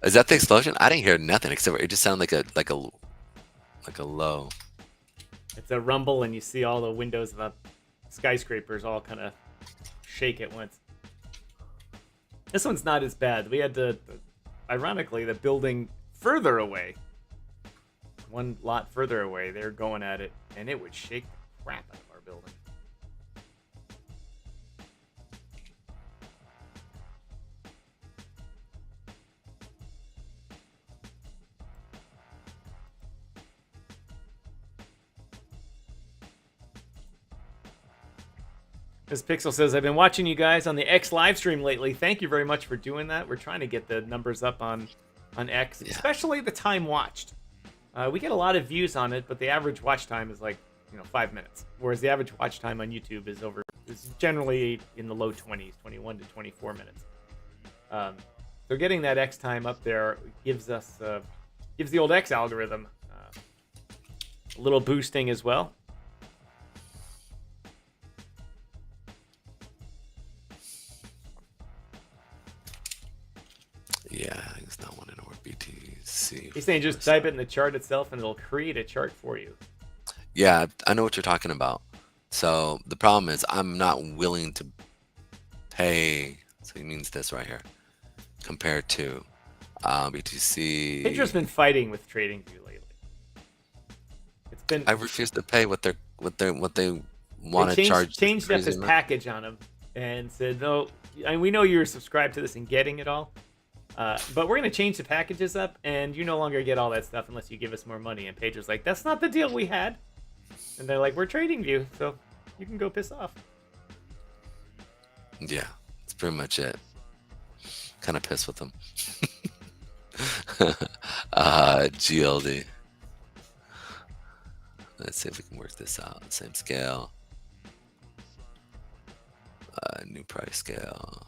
Is that the explosion? I didn't hear nothing except for it just sounded like a low. It's a rumble, and you see all the windows of the skyscrapers all kind of shake at once. This one's not as bad. We had ironically, the building further away, one lot further away, they're going at it, and it would shake the crap out of our building. This Pixel says, I've been watching you guys on the X live stream lately. Thank you very much for doing that. We're trying to get the numbers up on X, especially the time watched. We get a lot of views on it, but the average watch time is 5 minutes, whereas the average watch time on YouTube is generally in the low 20s, 21 to 24 minutes. So getting that X time up there gives the old X algorithm a little boosting as well. Yeah, it's not want to know where BTC. He's saying just type it in the chart itself and it'll create a chart for you. Yeah, I know what you're talking about. So the problem is I'm not willing to pay. So he means this right here, compared to BTC. Pedro's been fighting with TradingView lately. It's been. I refuse to pay what they want to charge. Changed up his package on him and said, no, we know you're subscribed to this and getting it all, but we're going to change the packages up and you no longer get all that stuff unless you give us more money. And Pedro's like, that's not the deal we had. And they're like, we're TradingView, so you can go piss off. Yeah, that's pretty much it. Kind of pissed with them. GLD. Let's see if we can work this out. Same scale. New price scale.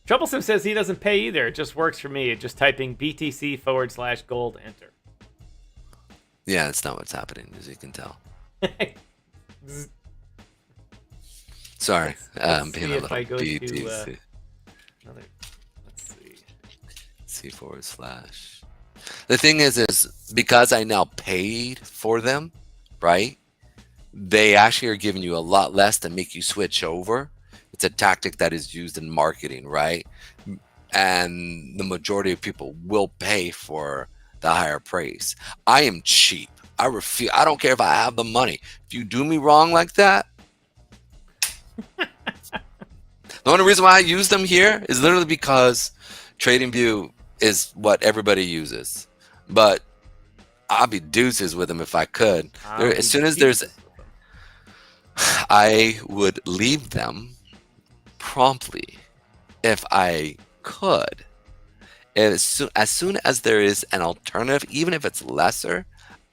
Troublesome says he doesn't pay either. It just works for me. Just typing BTC/gold enter. Yeah, that's not what's happening, as you can tell. Sorry, let's being see a if little I go BTC. to another. Let's see. C/. The thing is because I now paid for them, right? They actually are giving you a lot less to make you switch over. It's a tactic that is used in marketing, right? And the majority of people will pay for the higher price. I am cheap. I refuse. I don't care if I have the money. If you do me wrong like that, the only reason why I use them here is literally because TradingView is what everybody uses. But I'll be deuces with them if I could. As soon as there's, I would leave them promptly if I could. And as soon as there is an alternative, even if it's lesser,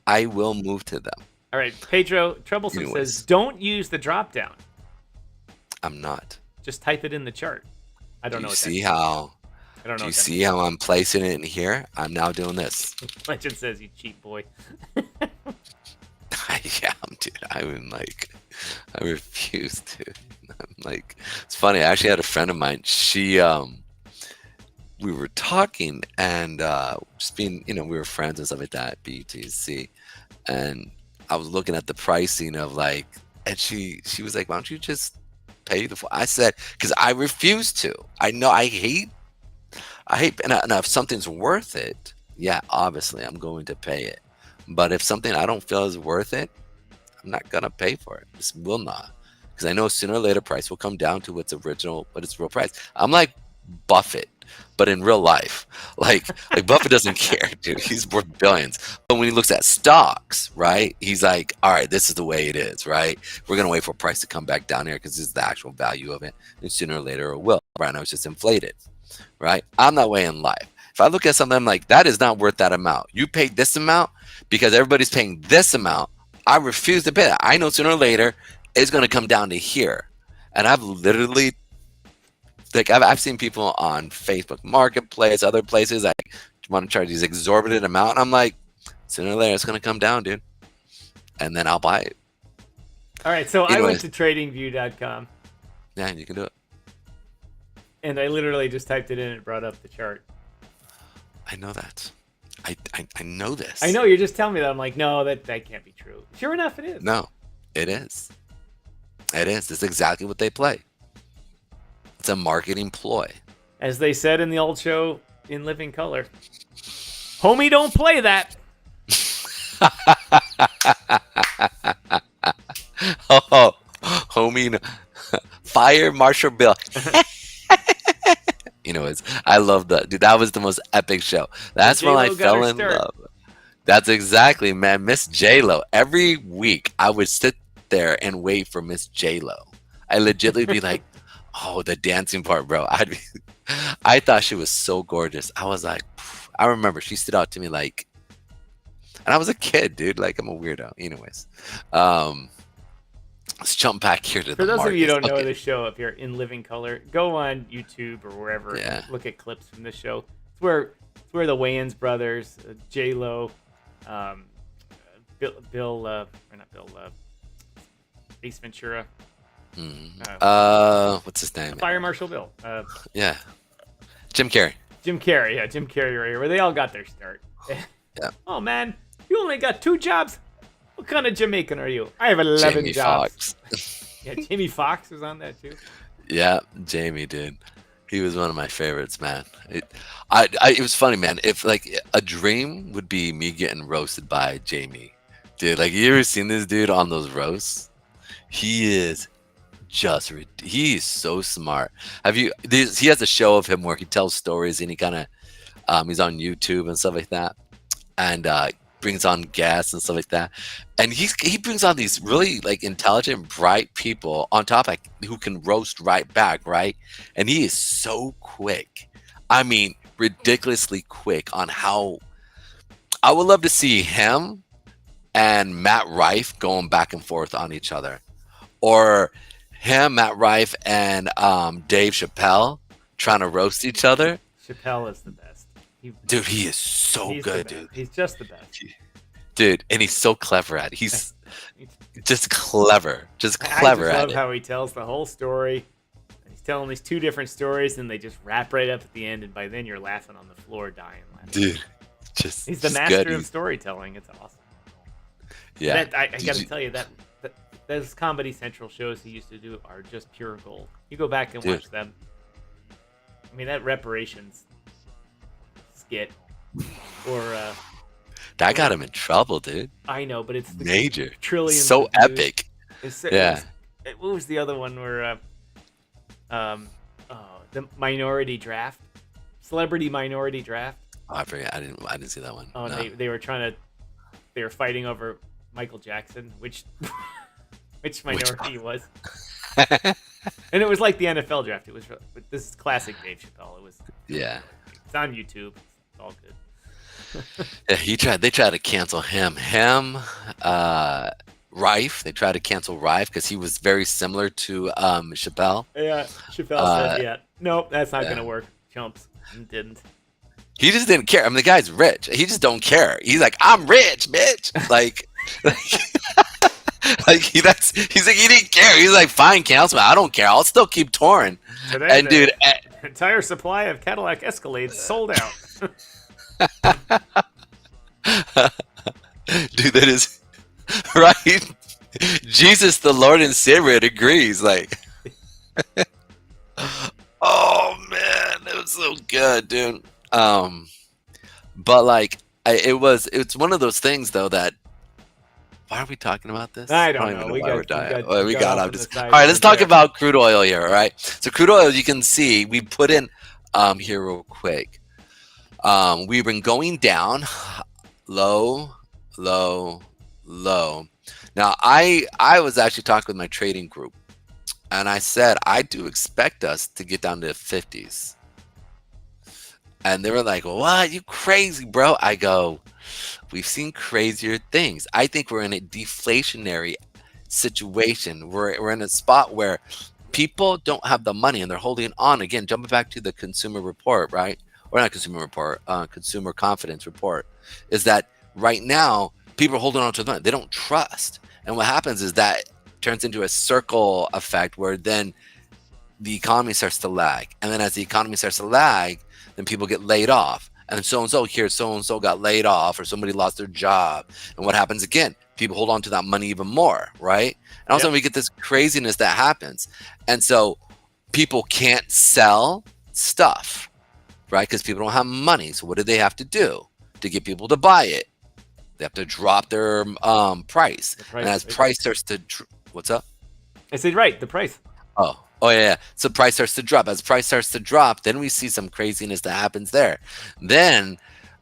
I will move to them. All right, Pedro Troublesome says, don't use the drop down. I'm not. Just type it in the chart. I don't know. Do you see how? I don't know. Do you see how I'm placing it in here? I'm now doing this. Legend says, you cheap boy. I am, dude. I'm like, I refuse to. I'm like, it's funny. I actually had a friend of mine. She, we were talking and just being, we were friends and stuff like that, BTC. And I was looking at the pricing of like, and she was like, why don't you just pay the full? I said, because I refuse to. I know I hate, and if something's worth it, yeah, obviously I'm going to pay it. But if something I don't feel is worth it, I'm not gonna pay for it. Just will not, because I know sooner or later price will come down to its real price. I'm like Buffett, but in real life, like Buffett doesn't care, dude. He's worth billions. But when he looks at stocks, right, he's like, all right, this is the way it is, right? We're gonna wait for price to come back down here because this is the actual value of it, and sooner or later it will. Right now it's just inflated, right? I'm that way in life. If I look at something, I'm like, that is not worth that amount. You paid this amount because everybody's paying this amount. I refuse to pay that. I know sooner or later it's going to come down to here. And I've literally, like, I've seen people on Facebook Marketplace, other places, I want to charge these exorbitant amount. And I'm like, sooner or later it's going to come down, dude. And then I'll buy it. All right. So I went to tradingview.com. Yeah, you can do it. And I literally just typed it in and it brought up the chart. I know that. I know this. I know, you're just telling me that. I'm like, no, that can't be true. Sure enough, it is. No, it is. It is. It's exactly what they play. It's a marketing ploy. As they said in the old show in Living Color, homie, don't play that. Oh, homie, fire Marshall Bill. I love that, dude. That was the most epic show. That's when I fell in love. That's exactly, man. Miss J-Lo. Every week I would sit there and wait for Miss J-Lo. I legitimately be like, oh, the dancing part, bro. I thought she was so gorgeous. I was like, I remember she stood out to me like, and I was a kid, dude. Like, I'm a weirdo. Anyways, let's jump back here to For the those of you who don't know Okay. the show up here in Living Color, go on YouTube or wherever and look at clips from this show. It's where the Wayans brothers, J-Lo, Ace Ventura. What's his name? Fire Marshal Bill. Yeah. Jim Carrey. Jim Carrey. Yeah, Jim Carrey right here, where they all got their start. Yeah. Oh man, you only got 2 jobs. What kind of Jamaican are you? I have 11 Jamie jobs. Foxx. Yeah, Jamie Foxx was on that too. Yeah, Jamie, dude. He was one of my favorites, man. It was funny, man. If like a dream would be me getting roasted by Jamie, dude. Like, you ever seen this dude on those roasts? He is he is so smart. He has a show of him where he tells stories and he kind of he's on YouTube and stuff like that, and brings on guests and stuff like that. And he brings on these really like intelligent, bright people on top, like, who can roast right back, right? And he is so quick. I mean, ridiculously quick on how. I would love to see him and Matt Rife going back and forth on each other, or him, Matt Rife, and Dave Chappelle trying to roast each other. Chappelle is the best. Dude, he is so good, dude. He's just the best. Dude, and he's so clever at it. He's just clever. Just clever at it. I love how he tells the whole story. He's telling these 2 different stories, and they just wrap right up at the end, and by then you're laughing on the floor, dying laughing. Dude, he's the master of storytelling. It's awesome. Yeah. I got to tell you, that those Comedy Central shows he used to do are just pure gold. You go back and watch them. I mean, that reparations skit, or that got him in trouble, dude. I know, but it's major, trillions. So epic. Yeah. What was the other one where the minority draft, celebrity minority draft? Oh, I forget. I didn't see that one. Oh, no. they were fighting over Michael Jackson, which minority he was. And it was like the NFL draft. It was, this is classic Dave Chappelle. It was, it's on YouTube. It's all good. Yeah, they tried to cancel him. Rife, they tried to cancel Rife because he was very similar to Chappelle. Yeah, Chappelle said, nope, that's not gonna work. Chumps. He didn't. He just didn't care. I mean, the guy's rich. He just don't care. He's like, I'm rich, bitch. Like, he's like, he didn't care. He's like, fine, cancel me. I don't care. I'll still keep touring. Today, and dude, entire supply of Cadillac Escalades sold out. Dude, that is right. Jesus, the Lord and Savior, agrees. Like, oh man, it was so good, dude. But like, it's one of those things though that. Why are we talking about this? I don't know. We got off this. All right, let's talk about crude oil here. All right. So crude oil, you can see we put in here real quick. We've been going down, low. Now I was actually talking with my trading group, and I said I do expect us to get down to the 50s. And they were like, "What? You crazy, bro?" I go, "We've seen crazier things. I think we're in a deflationary situation. We're in a spot where people don't have the money and they're holding on." Again, jumping back to the consumer report, right? Or not consumer report, consumer confidence report, is that right now people are holding on to the money. They don't trust. And what happens is that turns into a circle effect where then the economy starts to lag. And then as the economy starts to lag, then people get laid off. And so-and-so here, so-and-so got laid off, or somebody lost their job. And what happens again? People hold on to that money even more, right? And also we get this craziness that happens. And so people can't sell stuff, right? Because people don't have money. So what do they have to do to get people to buy it? They have to drop their price. And as price starts to... What's up? I said, right, the price. Oh yeah. So price starts to drop. As price starts to drop, then we see some craziness that happens there. Then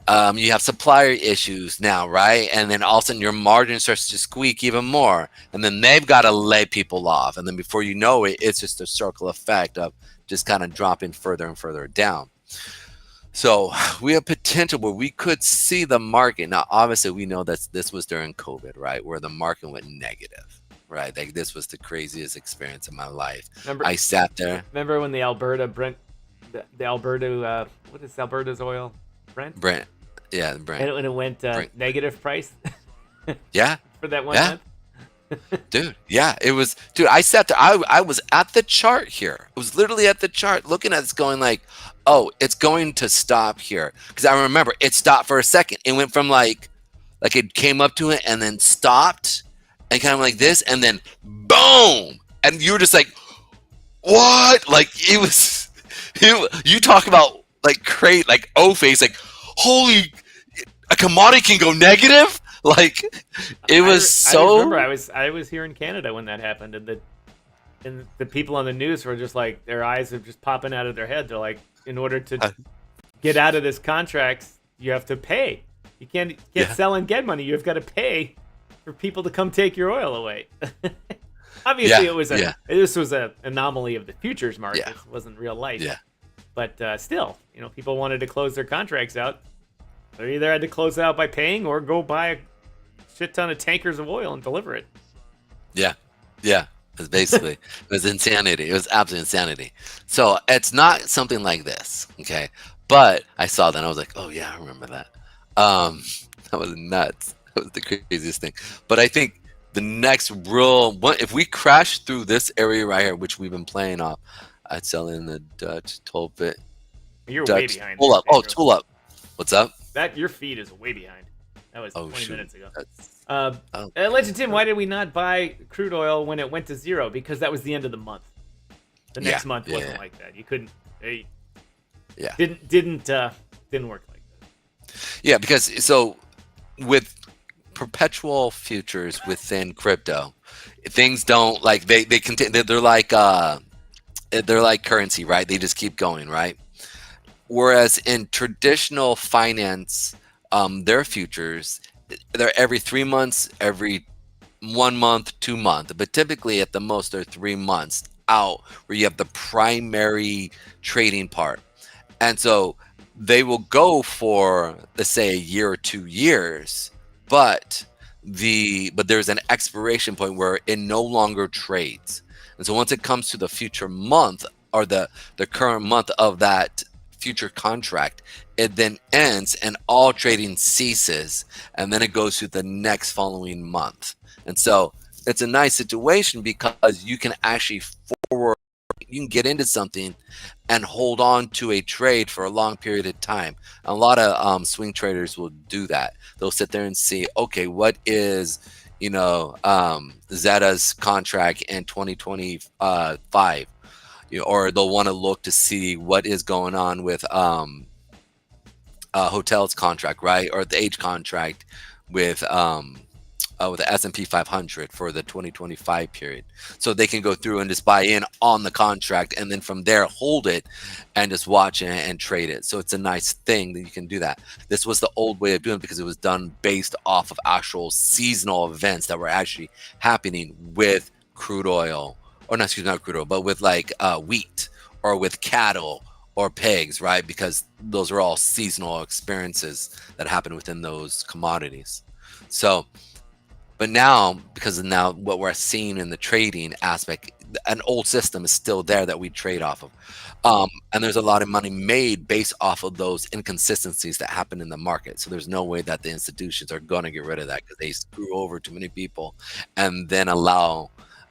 you have supplier issues now, right? And then all of a sudden your margin starts to squeak even more. And then they've got to lay people off. And then before you know it, it's just a circle effect of just kind of dropping further and further down. So we have potential where we could see the market. Now, obviously, we know that this was during COVID, right? Where the market went negative. Right, like this was the craziest experience of my life. I sat there. Remember when the Alberta Brent, the Alberta, what is Alberta's oil? Brent. Yeah, Brent. And it went negative price. Yeah. For that 1 month. Dude, yeah, it was. Dude, I sat there. I was at the chart here. I was literally at the chart, looking at it, going like, "Oh, it's going to stop here." Because I remember it stopped for a second. It went from like it came up to it and then stopped, and kind of like this, and then boom, and you were just like, "What?" Like it was. You talk about like like O face, like holy, a commodity can go negative. Like it was so. I remember I was here in Canada when that happened, and the people on the news were just like, their eyes are just popping out of their head. They're like, in order to get out of this contract, you have to pay. You can't sell and get money. You've got to pay for people to come take your oil away. Obviously, this was an anomaly of the futures market. Yeah. It wasn't real life. Yeah. But still, people wanted to close their contracts out. They either had to close it out by paying or go buy a shit ton of tankers of oil and deliver it. Yeah. It was basically, it was insanity. It was absolute insanity. So it's not something like this, okay? But I saw that and I was like, oh yeah, I remember that. That was nuts. That was the craziest thing. But I think the next real one, if we crash through this area right here, which we've been playing off, I'd sell in the Dutch 12-bit. You're way behind. Tool up. Oh, tool up. What's up? Your feed is way behind. That was 20 minutes ago. Legend Tim, why did we not buy crude oil when it went to zero? Because that was the end of the month. The next month wasn't like that. You couldn't. Didn't work like that. Yeah, because so with perpetual futures within crypto, things don't like they contain. They're like currency, right? They just keep going, right? Whereas in traditional finance, their futures, they're every 3 months, every 1 month, 2 months, but typically at the most they're 3 months out where you have the primary trading part. And so they will go for, let's say, a year or 2 years, but there's an expiration point where it no longer trades. And so once it comes to the future month or the current month of that future contract, it then ends and all trading ceases, and then it goes to the next following month. And so it's a nice situation because you can actually you can get into something and hold on to a trade for a long period of time. A lot of swing traders will do that. They'll sit there and see, okay, what is Zeta's contract in 2025, or they'll want to look to see what is going on with Hotel's contract, right, or the H contract with the S&P 500 for the 2025 period. So they can go through and just buy in on the contract, and then from there hold it and just watch it and trade it. So it's a nice thing that you can do that. This was the old way of doing it because it was done based off of actual seasonal events that were actually happening with crude oil, or not crude oil, but with like wheat or with cattle or pigs, right? Because those are all seasonal experiences that happen within those commodities. So, but now, because of now what we're seeing in the trading aspect, an old system is still there that we trade off of. And there's a lot of money made based off of those inconsistencies that happen in the market. So there's no way that the institutions are going to get rid of that because they screw over too many people and then allow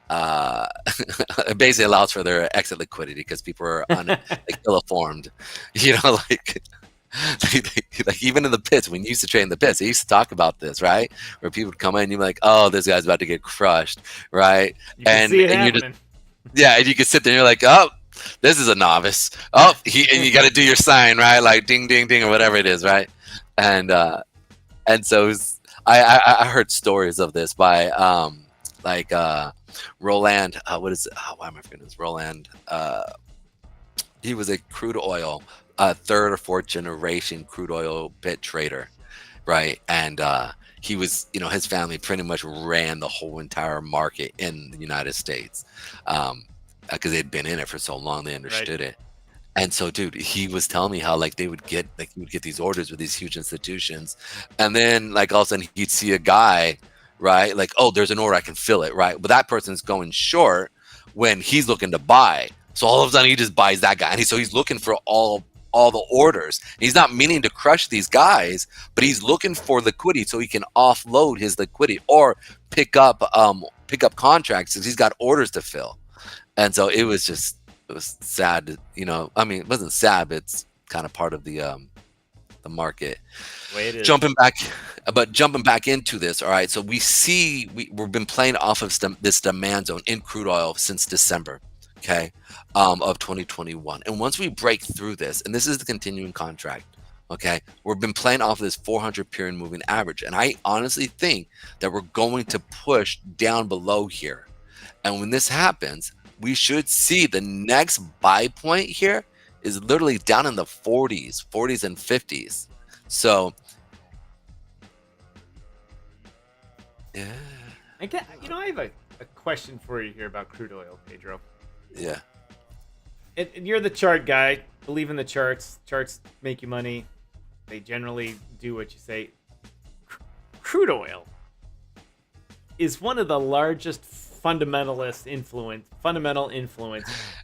it basically allows for their exit liquidity because people are like ill-informed, like even in the pits, when you used to trade in the pits, they used to talk about this, right? Where people would come in and you're like, oh, this guy's about to get crushed, right? And you just, and you can sit there and you're like, oh, this is a novice. Oh, and you got to do your sign, right? Like ding, ding, ding, or whatever it is, right? And so I heard stories of this by Roland, what is it? Why am I forgetting this? Roland, he was a crude oil, third or fourth generation crude oil bit trader, right? And he was, his family pretty much ran the whole entire market in the United States because they'd been in it for so long, they understood it. And so, dude, he was telling me how he would get these orders with these huge institutions, and then like all of a sudden he'd see a guy, right? Like, oh, there's an order, I can fill it, right? But that person's going short when he's looking to buy. So all of a sudden he just buys that guy. And he's looking for all the orders. And he's not meaning to crush these guys, but he's looking for liquidity so he can offload his liquidity or pick up pick up contracts because he's got orders to fill. And so it was sad. I mean, it wasn't sad, but it's kind of part of the market. The way it is. Jumping back into this. All right. So we've been playing off of this demand zone in crude oil since December. Okay. Of 2021. And once we break through this, and this is the continuing contract. Okay. We've been playing off of this 400 period moving average. And I honestly think that we're going to push down below here. And when this happens, we should see the next buy point here is literally down in the 40s and 50s. So, yeah. I have a question for you here about crude oil, Pedro. Yeah. And you're the chart guy. Believe in the charts. Charts make you money. They generally do what you say. Crude oil is one of the largest fundamental influence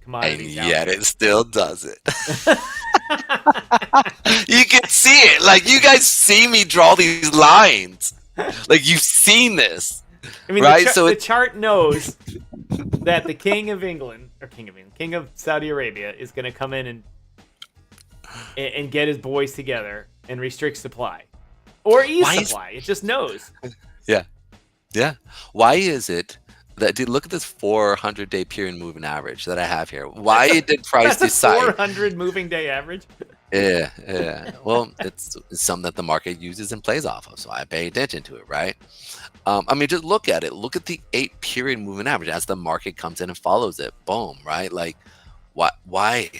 commodities. And yet it still does it. You can see it. Like, you guys see me draw these lines. Like, you've seen this. I mean, right? The chart knows that the King of Saudi Arabia is going to come in and get his boys together and restrict supply. Or ease supply. It just knows. Yeah. Yeah. Why is it that, dude, look at this 400-day period moving average that I have here. Why did price decide? 400 moving day average? Yeah. Well, it's something that the market uses and plays off of, so I pay attention to it, right? I mean, just look at it. Look at the 8 period moving average as the market comes in and follows it. Boom, right? Like, why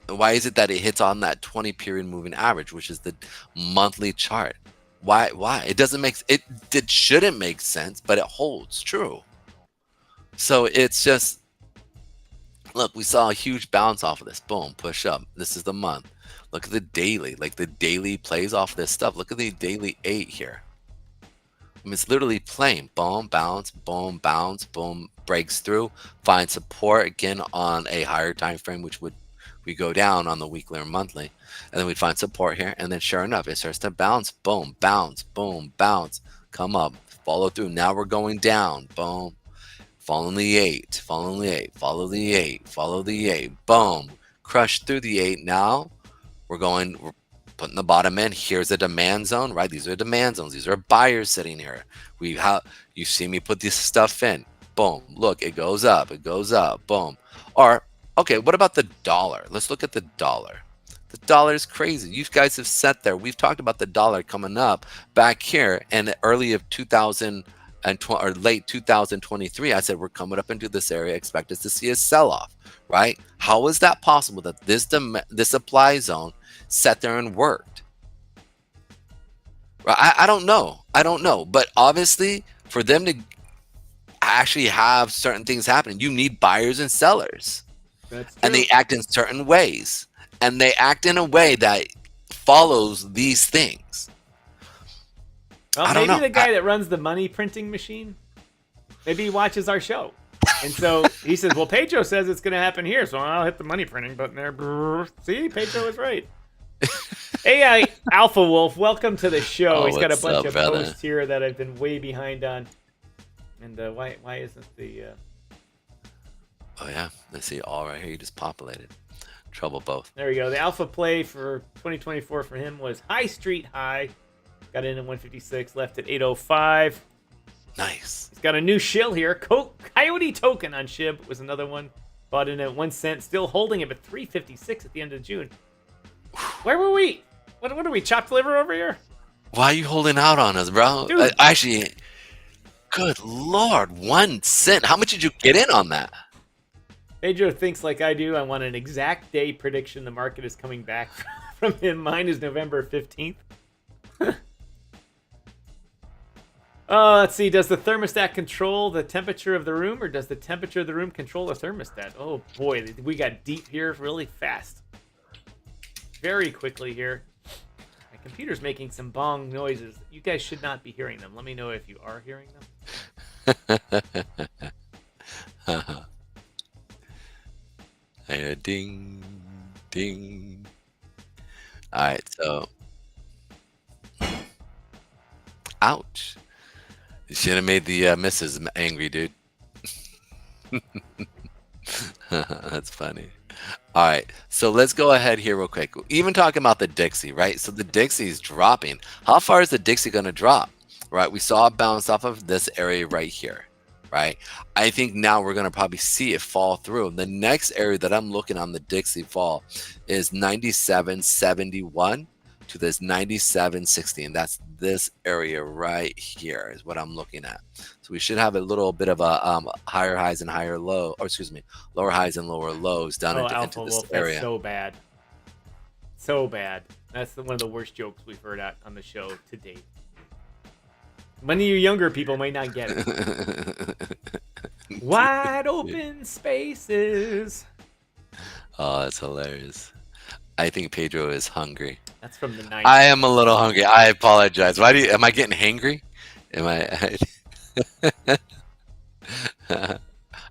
is it that it hits on that 20 period moving average, which is the monthly chart? Why? It doesn't make it shouldn't make sense, but it holds true. So it's just, look, we saw a huge bounce off of this. Boom, push up. This is the month. Look at the daily. Like, the daily plays off this stuff. Look at the daily 8 here. I mean, it's literally playing. Boom, bounce, boom, breaks through, finds support again on a higher time frame, which we go down on the weekly or monthly, and then we'd find support here, and then sure enough, it starts to bounce. Boom, bounce, boom, bounce, come up, follow through. Now we're going down. Boom. Follow the 8, follow the 8, follow the 8, follow the 8. Boom. Crush through the 8. Now we're putting the bottom in. Here's a demand zone, right? These are demand zones. These are buyers sitting here. You see me put this stuff in. Boom. Look, it goes up. It goes up. Boom. Or, okay, what about the dollar? Let's look at the dollar. The dollar is crazy. You guys have sat there. We've talked about the dollar coming up back here in early of 2000 or late 2023. I said we're coming up into this area. Expect us to see a sell-off, right? How is that possible that this supply zone sat there and worked? Right? I don't know. But obviously, for them to actually have certain things happening, you need buyers and sellers. That's true. And they act in certain ways. And they act in a way that follows these things. Well, maybe the guy that runs the money printing machine, maybe he watches our show. And so he says, well, Pedro says it's going to happen here, so I'll hit the money printing button there. Brrr. See, Pedro was right. Hey, Alpha Wolf, welcome to the show. He's got a bunch of posts here that I've been way behind on. And why isn't the... Oh, yeah. Let's see. All right here. You just populated. Trouble both. There we go. The alpha play for 2024 for him was High Street High. Got in at 156, left at 805. Nice. He's got a new shill here. Coyote token on SHIB was another one. Bought in at 1 cent. Still holding him at 356 at the end of June. Where were we? What are we, chopped liver over here? Why are you holding out on us, bro? Dude. Actually, good Lord, 1 cent. How much did you get in on that? Pedro thinks like I do. I want an exact day prediction the market is coming back from him. Mine is November 15th. Let's see. Does the thermostat control the temperature of the room, or does the temperature of the room control the thermostat? Oh, boy. We got deep here really fast. Very quickly here. My computer's making some bong noises. You guys should not be hearing them. Let me know if you are hearing them. Ding, ding. All right, so. Ouch. You should have made the missus angry, dude. That's funny. All right, so let's go ahead here real quick. Even talking about the Dixie, right? So the Dixie is dropping. How far is the Dixie going to drop? Right, we saw it bounce off of this area right here, right? I think now we're going to probably see it fall through. The next area that I'm looking on the Dixie fall is 97.71 to this 97.60, and that's this area right here is what I'm looking at. So we should have a little bit of a higher highs and higher low, or excuse me, lower highs and lower lows down into Alpha this Wolf, area. that's so bad. So bad. That's one of the worst jokes we've heard on the show to date. Many of you younger people might not get it. Wide open spaces. Oh, that's hilarious. I think Pedro is hungry. That's from the 90s. I am a little hungry. I apologize. Am I getting hangry? Am I?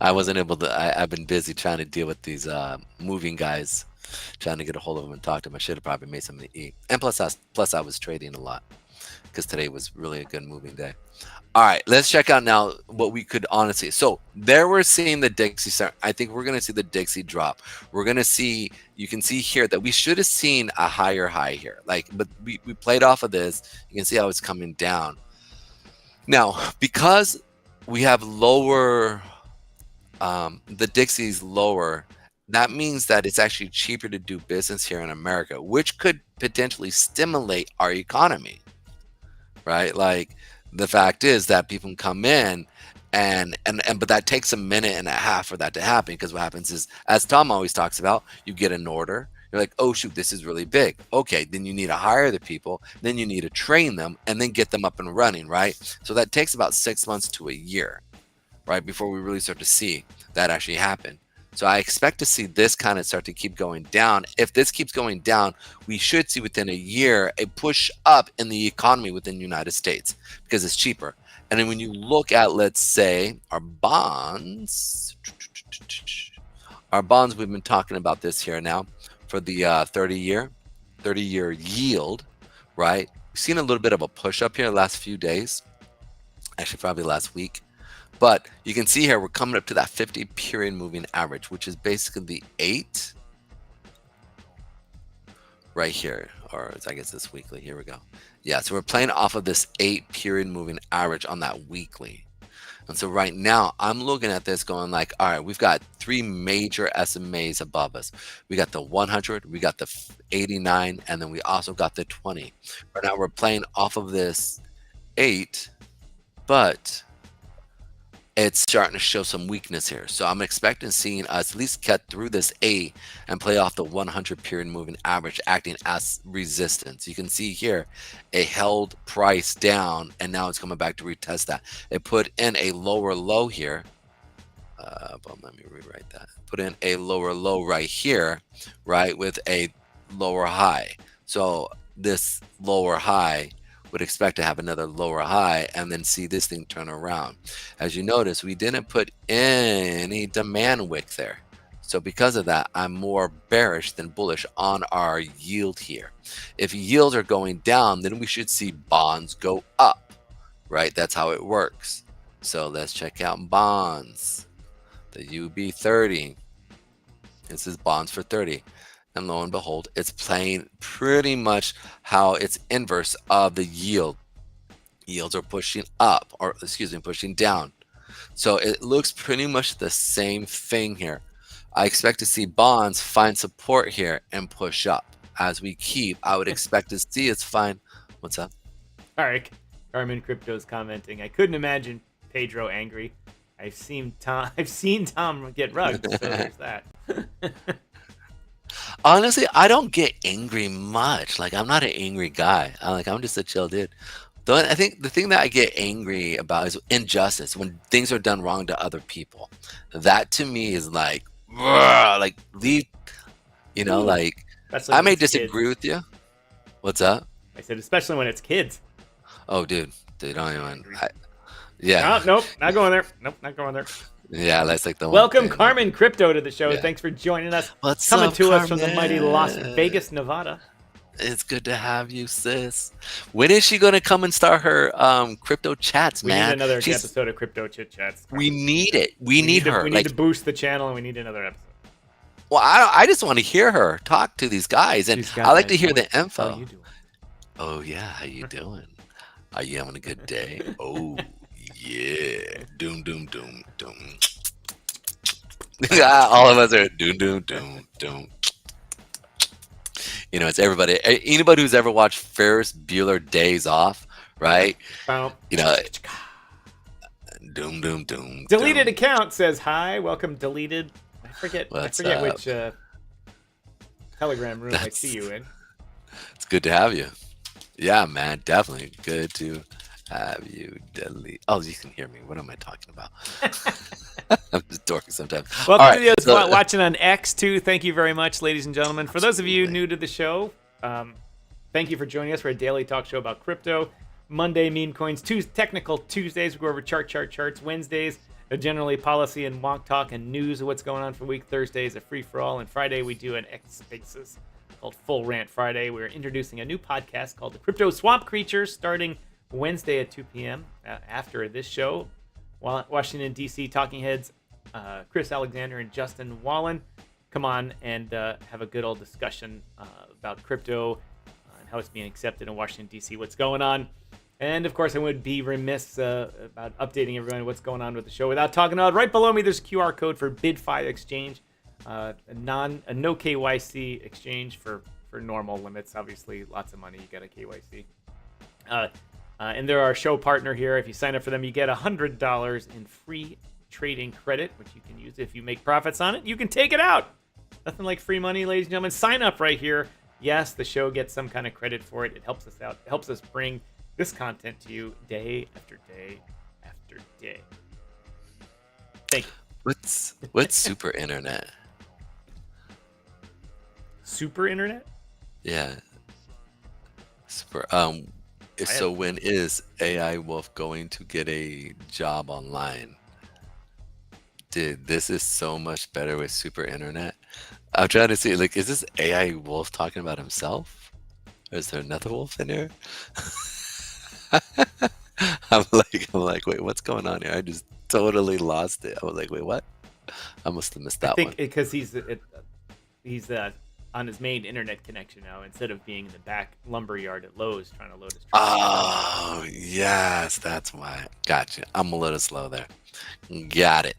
I wasn't able to. I've been busy trying to deal with these moving guys, trying to get a hold of them and talk to them. I should have probably made something to eat. And plus I was trading a lot because today was really a good moving day. All right, let's check out now what we could honestly. So there we're seeing the Dixie start. I think we're going to see the Dixie drop. We're going to see, you can see here that we should have seen a higher high here. But we played off of this. You can see how it's coming down. Now, because we have lower, the Dixie's lower, that means that it's actually cheaper to do business here in America, which could potentially stimulate our economy, right? Like, the fact is that people can come in but that takes a minute and a half for that to happen, because what happens is, as Tom always talks about, you get an order, you're like, oh shoot, this is really big. Okay, then you need to hire the people, then you need to train them, and then get them up and running, right? So that takes about 6 months to a year, right, before we really start to see that actually happen. So I expect to see this kind of start to keep going down. If this keeps going down, we should see within a year a push up in the economy within the United States, because it's cheaper. And then when you look at, let's say, our bonds, we've been talking about this here now for the 30-year yield, right? We've seen a little bit of a push up here the last few days, actually probably last week. But you can see here, we're coming up to that 50 period moving average, which is basically the 8 right here, or I guess it's weekly. Here we go. Yeah, so we're playing off of this 8 period moving average on that weekly. And so right now, I'm looking at this going like, all right, we've got 3 major SMAs above us. We got the 100, we got the 89, and then we also got the 20. Right now, we're playing off of this 8, but it's starting to show some weakness here. So I'm expecting seeing us at least cut through this 8 and play off the 100 period moving average, acting as resistance. You can see here a held price down, and now it's coming back to retest that. It put in a lower low here. But let me rewrite that. Put in a lower low right here, right, with a lower high. So this lower high would expect to have another lower high and then see this thing turn around. As you notice, we didn't put any demand wick there. So because of that, I'm more bearish than bullish on our yield here. If yields are going down, then we should see bonds go up, right? That's how it works. So let's check out bonds. The UB30. This is bonds for 30. And lo and behold, it's playing pretty much how it's inverse of the yield. Yields are pushing up, or excuse me, pushing down. So it looks pretty much the same thing here. I expect to see bonds find support here and push up. As we keep, I would expect to see us find, what's up? All right, Carmen Crypto's commenting. I couldn't imagine Pedro angry. I've seen Tom get rugged, so there's that. Honestly, I don't get angry much. Like, I'm not an angry guy. I'm just a chill dude. I think the thing that I get angry about is injustice, when things are done wrong to other people. That to me is like, leave, like, Especially I when may it's disagree kids. with you. What's up? I said, especially when it's kids. Oh, dude, don't even. Yeah. Oh, nope, not going there. Nope, not going there. Yeah, that's like the one Welcome, thing. Carmen Crypto, to the show. Yeah. Thanks for joining us. What's Coming up, to us from the Carmen? mighty Las Vegas, Nevada. It's good to have you, sis. When is she gonna come and start her crypto chats, We need man? another episode of Crypto Chit Chats. We need it. We need her. We need to boost the channel, and we need another episode. Well, I just want to hear her talk to these guys, and I like to hear the info. How you doing? Oh yeah, how you doing? Are you having a good day? Oh yeah, doom doom doom doom. All of us are doom doom doom doom. You know, it's everybody. Anybody who's ever watched Ferris Bueller Days Off, right? You know, doom doom doom. Deleted account says hi. Welcome, deleted. I forget which Telegram room I see you in. It's good to have you. Yeah, man, definitely good to have you. Delete. Oh, you can hear me. What am I talking about? I'm just dorky sometimes. Welcome to those watching on X too. Thank you very much, ladies and gentlemen. For those of you new to the show, thank you for joining us for a daily talk show about crypto. Monday, meme coins. Technical Tuesdays, we go over charts. Wednesdays, generally policy and wonk talk and news of what's going on for the week. Thursdays, a free for all, and Friday we do an X Spaces called Full Rant Friday. We're introducing a new podcast called the Crypto Swamp Creatures, starting Wednesday at 2 p.m. After this show. Washington, D.C. talking heads Chris Alexander and Justin Wallen come on and have a good old discussion about crypto and how it's being accepted in Washington, D.C., what's going on. And, of course, I would be remiss about updating everyone what's going on with the show without talking about right below me. There's a QR code for BidFi Exchange, a no KYC exchange for normal limits. Obviously, lots of money. You got a KYC. And they're our show partner here. If you sign up for them, you get $100 in free trading credit, which you can use if you make profits on it. You can take it out. Nothing like free money, ladies and gentlemen. Sign up right here. Yes, the show gets some kind of credit for it. It helps us out. It helps us bring this content to you day after day after day. Thank you. What's super internet? Super internet? Yeah. Super. So when is AI Wolf going to get a job online? Dude, this is so much better with super internet. I'm trying to see, like, is this AI Wolf talking about himself? Or is there another wolf in here? I'm like, wait, what's going on here? I just totally lost it. I was like, wait, what? I must have missed that one. I think because he's on his main internet connection now, instead of being in the back lumber yard at Lowe's trying to load his truck. Oh, yes, that's why. Gotcha. I'm a little slow there. Got it.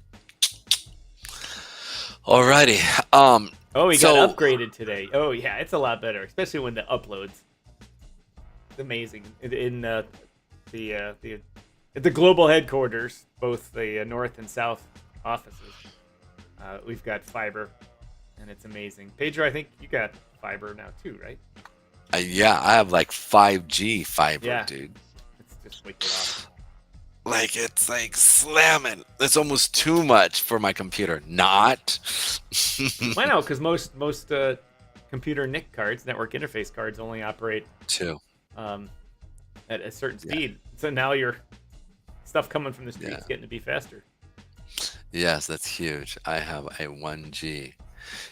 Alrighty. He got upgraded today. Oh yeah, it's a lot better, especially when the uploads. It's amazing. In the global headquarters, both the north and south offices, we've got fiber. And it's amazing. Pedro, I think you got fiber now too, right? Yeah, I have like 5G fiber, dude. It's just wicked awesome. Like, it's like slamming. It's almost too much for my computer. Not. I know, because most computer NIC cards, network interface cards, only operate at a certain speed. So now your stuff coming from the street's getting to be faster. Yes, that's huge. I have a 1G.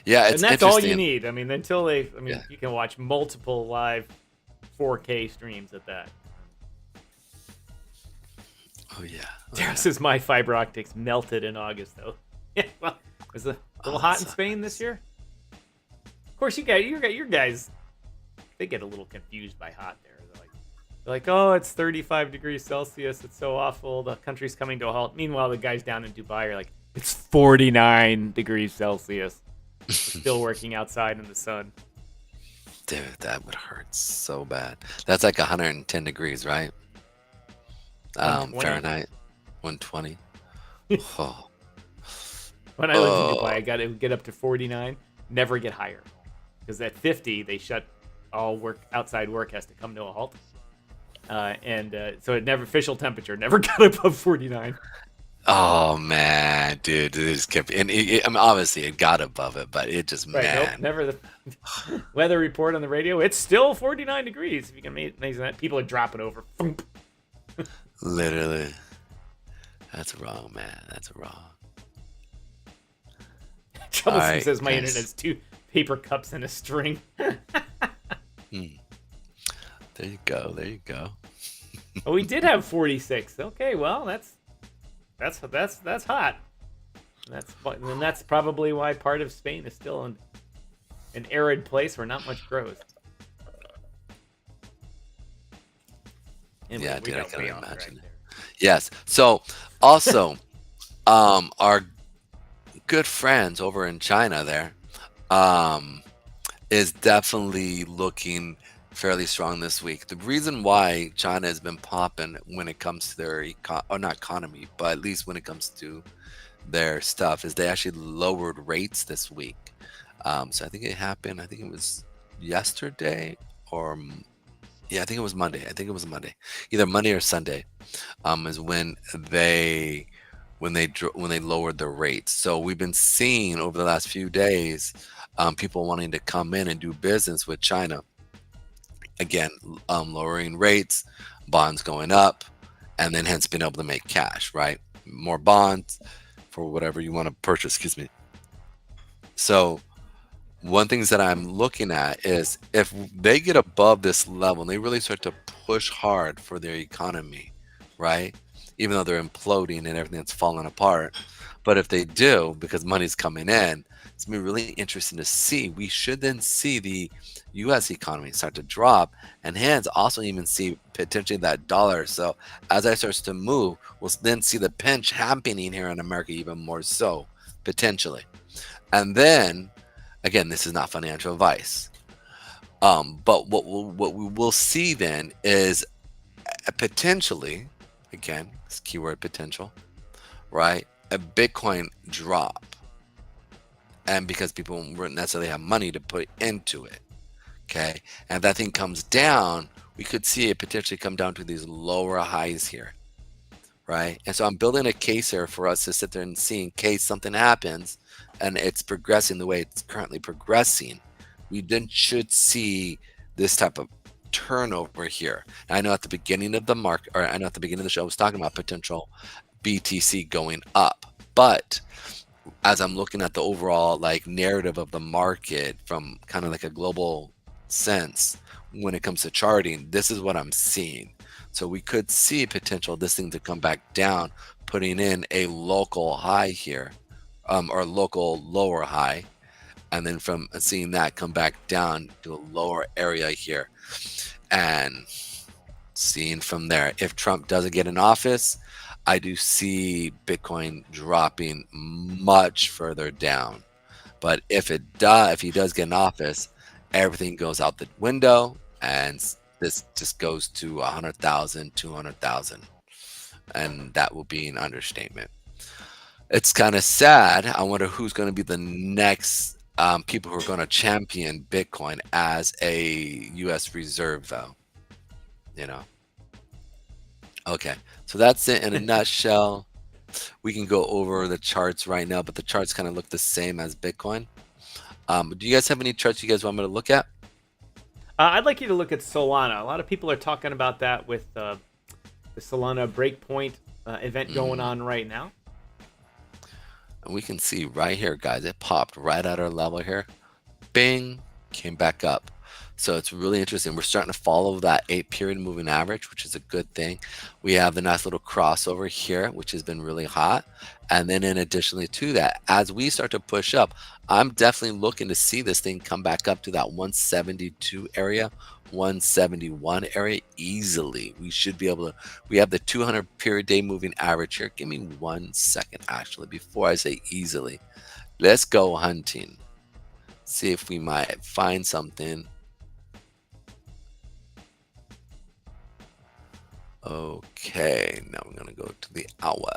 Yeah, it's and that's all you need. I mean, you can watch multiple live 4K streams at that. Oh yeah. This is my fiber optics melted in August, though. Yeah, well, was it a little hot in Spain this year? Of course, your guys, they get a little confused by hot there. They're like, oh, it's 35 degrees Celsius. It's so awful. The country's coming to a halt. Meanwhile, the guys down in Dubai are like, it's 49 degrees Celsius. We're still working outside in the sun. Dude, that would hurt so bad. That's like 110 degrees, right? Fahrenheit. 120. Oh. When I lived in Dubai, I got to get up to 49, never get higher. Because at 50, they shut all outside work has to come to a halt. So official temperature never got above 49. Oh man, dude, it just kept, and obviously it got above it, but it just Nope, never. The weather report on the radio, it's still 49 degrees. If you can imagine that, people are dropping over. Literally, that's wrong, man. That's wrong. Troublesome says my internet's 2 paper cups and a string. There you go. There you go. Oh, we did have 46. Okay, well, that's hot. And that's probably why part of Spain is still an arid place where not much grows. And Yeah, we dude, I got can way off imagine. track there. Yes. So also, our good friends over in China there, is definitely looking fairly strong this week. The reason why China has been popping when it comes to their not economy, but at least when it comes to their stuff, is they actually lowered rates this week. So I think it happened. I think it was yesterday, or yeah, I think it was Monday. I think it was Monday, either Monday or Sunday. Is when they lowered the rates. So we've been seeing over the last few days, people wanting to come in and do business with China. Again, lowering rates, bonds going up, and then hence being able to make cash, right? More bonds for whatever you want to purchase. Excuse me. So one things that I'm looking at is if they get above this level and they really start to push hard for their economy, right? Even though they're imploding and everything that's falling apart. But if they do, because money's coming in, it's gonna be really interesting to see. We should then see the US economy start to drop, and hence also even see potentially that dollar. So as that starts to move, we'll then see the pinch happening here in America even more so, potentially. And then again, this is not financial advice. But what we will see then is potentially, again, this keyword potential, right? A Bitcoin drop, and because people wouldn't necessarily have money to put into it, okay. And if that thing comes down, we could see it potentially come down to these lower highs here, right? And so I'm building a case here for us to sit there and see in case something happens and it's progressing the way it's currently progressing, we then should see this type of turnover here. Now, I know at the beginning of the market, or I know at the beginning of the show, I was talking about potential BTC going up, but as I'm looking at the overall like narrative of the market from kind of like a global sense when it comes to charting, this is what I'm seeing. So we could see potential this thing to come back down, putting in a local high here, or local lower high, and then from seeing that come back down to a lower area here, and seeing from there. If Trump doesn't get in office, I do see Bitcoin dropping much further down. But if he does get in office, everything goes out the window, and this just goes to 100,000, 200,000, and that will be an understatement. It's kind of sad. I wonder who's going to be the next people who are going to champion Bitcoin as a U.S. reserve, though. You know. Okay, so that's it in a nutshell. We can go over the charts right now, but the charts kind of look the same as Bitcoin. Do you guys have any charts you guys want me to look at? I'd like you to look at Solana. A lot of people are talking about that with the Solana breakpoint event going on right now. And we can see right here, guys, it popped right at our level here. Bing, came back up. So it's really interesting. We're starting to follow that 8-period moving average, which is a good thing. We have the nice little crossover here, which has been really hot. And then in additionally to that, as we start to push up, I'm definitely looking to see this thing come back up to that 172 area, 171 area easily. We should be able to, we have the 200 period day moving average here. Give me 1 second, actually, before I say easily. Let's go hunting. See if we might find something. Okay, now we're gonna go to the hour.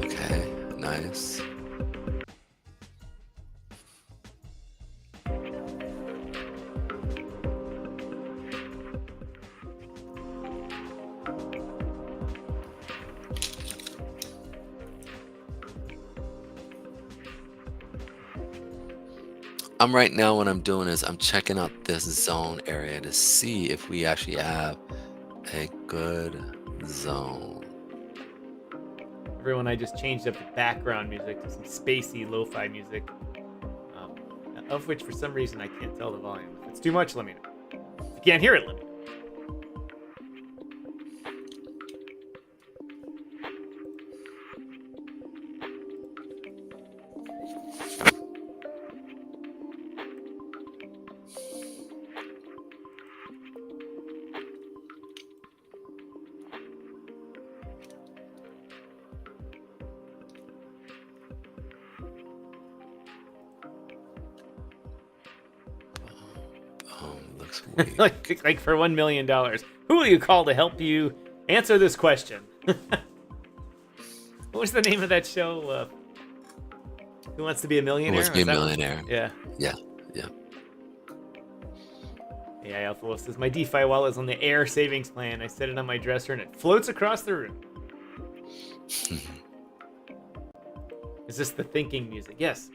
Okay, nice. Right now what I'm doing is I'm checking out this zone area to see if we actually have a good zone. Everyone, I just changed up the background music to some spacey lo-fi music, of which for some reason I can't tell the volume. If it's too much, let me know. If you can't hear it, let me know. Looks weird. like for $1 million. Who will you call to help you answer this question? What was the name of that show? Who Wants to Be a Millionaire? Who Wants to Be a Millionaire? Yeah. Yeah. AI Alpha Wolf says, my DeFi wallet is on the Air savings plan. I set it on my dresser and it floats across the room. Is this the thinking music? Yes.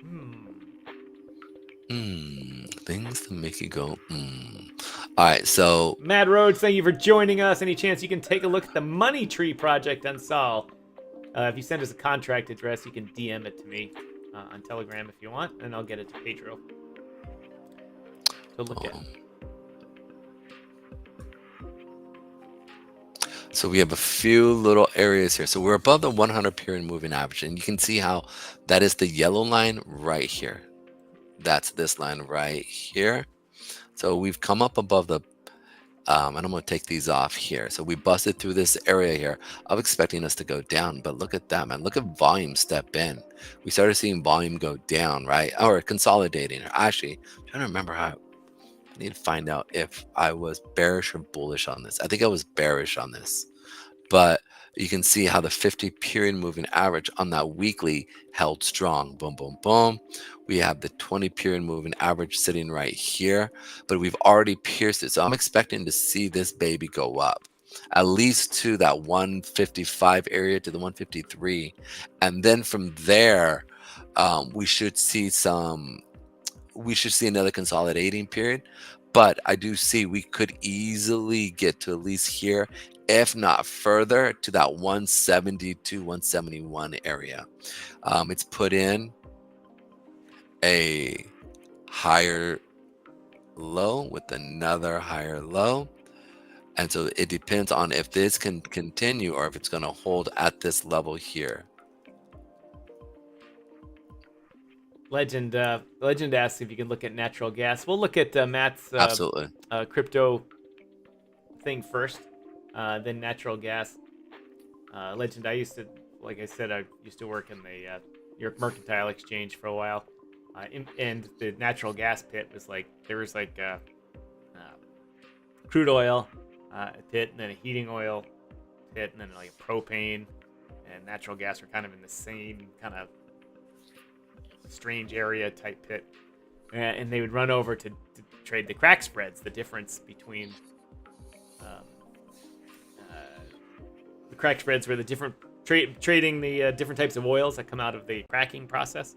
Things that make you go, All right, so... Mad Rhodes, thank you for joining us. Any chance you can take a look at the Money Tree project on Sol? If you send us a contract address, you can DM it to me on Telegram if you want, and I'll get it to Pedro to look at. So we have a few little areas here. So we're above the 100 period moving average, and you can see how that is the yellow line right here. That's this line right here. So we've come up above the, and I'm going to take these off here. So we busted through this area here. I was expecting us to go down, but look at that, man. Look at volume step in. We started seeing volume go down, right? Or consolidating. Or actually, I'm trying to remember how. I need to find out if I was bearish or bullish on this. I think I was bearish on this, but you can see how the 50 period moving average on that weekly held strong. Boom, boom, boom. We have the 20 period moving average sitting right here, but we've already pierced it. So I'm expecting to see this baby go up at least to that 155 area, to the 153. And then from there, we should see another consolidating period, but I do see we could easily get to at least here, if not further, to that 172, 171 area. It's put in a higher low with another higher low. And so it depends on if this can continue or if it's going to hold at this level here. Legend asks if you can look at natural gas. We'll look at Matt's Absolutely. Crypto thing first, then natural gas. Legend, I used to work in the New York Mercantile Exchange for a while, and the natural gas pit was there was crude oil pit, and then a heating oil pit, and then propane and natural gas are kind of in the same kind of strange area type pit, and they would run over to trade the crack spreads, the difference between the crack spreads were the different trading the different types of oils that come out of the cracking process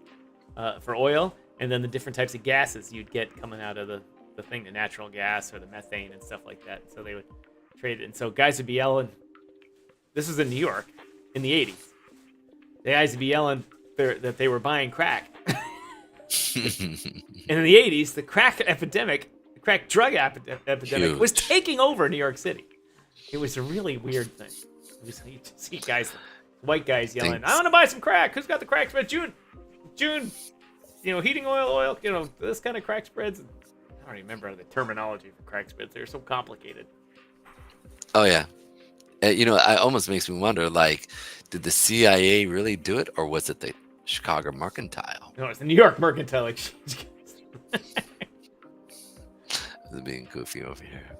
for oil, and then the different types of gases you'd get coming out of the thing, the natural gas or the methane and stuff like that. So they would trade it, and so guys would be yelling. This was in New York in the 80s. The guys would be yelling that they were buying crack. And in the 80s, the crack epidemic, the crack drug epidemic was taking over New York City. It was a really weird thing. You see guys, white guys yelling, I want to buy some crack. Who's got the crack spread? June, heating oil, this kind of crack spreads. I don't even remember the terminology for crack spreads. They're so complicated. Oh, yeah. It almost makes me wonder, did the CIA really do it, or was it the Chicago Mercantile? No, it's the New York Mercantile Exchange. It's being goofy over here.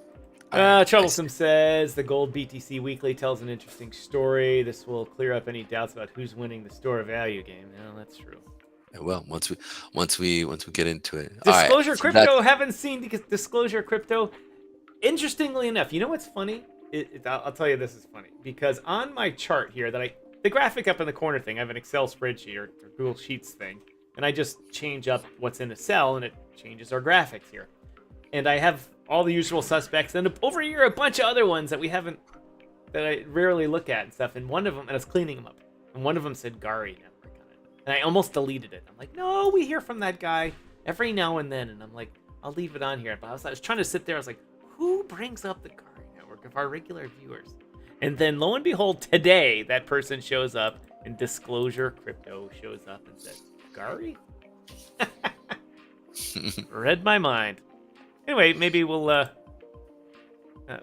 Troublesome says the gold BTC weekly tells an interesting story. This will clear up any doubts about who's winning the store value game. Yeah, that's true. Well, once we get into it. Disclosure Crypto, haven't seen Disclosure Crypto. Interestingly enough, you know what's funny? I'll tell you this is funny, because on my chart here the graphic up in the corner thing, I have an Excel spreadsheet or Google Sheets thing, and I just change up what's in a cell and it changes our graphics here. And I have all the usual suspects, and over here a bunch of other ones that I rarely look at and stuff. And one of them, and it's cleaning them up. and one of them said Gari Network on it, and I almost deleted it. I'm like, no, we hear from that guy every now and then, and I'm like, I'll leave it on here. But I was trying to sit there. I was like, who brings up the Gari Network of our regular viewers? And then lo and behold, today that person shows up, and Disclosure Crypto shows up and says, Gari? Read my mind. Anyway, maybe we'll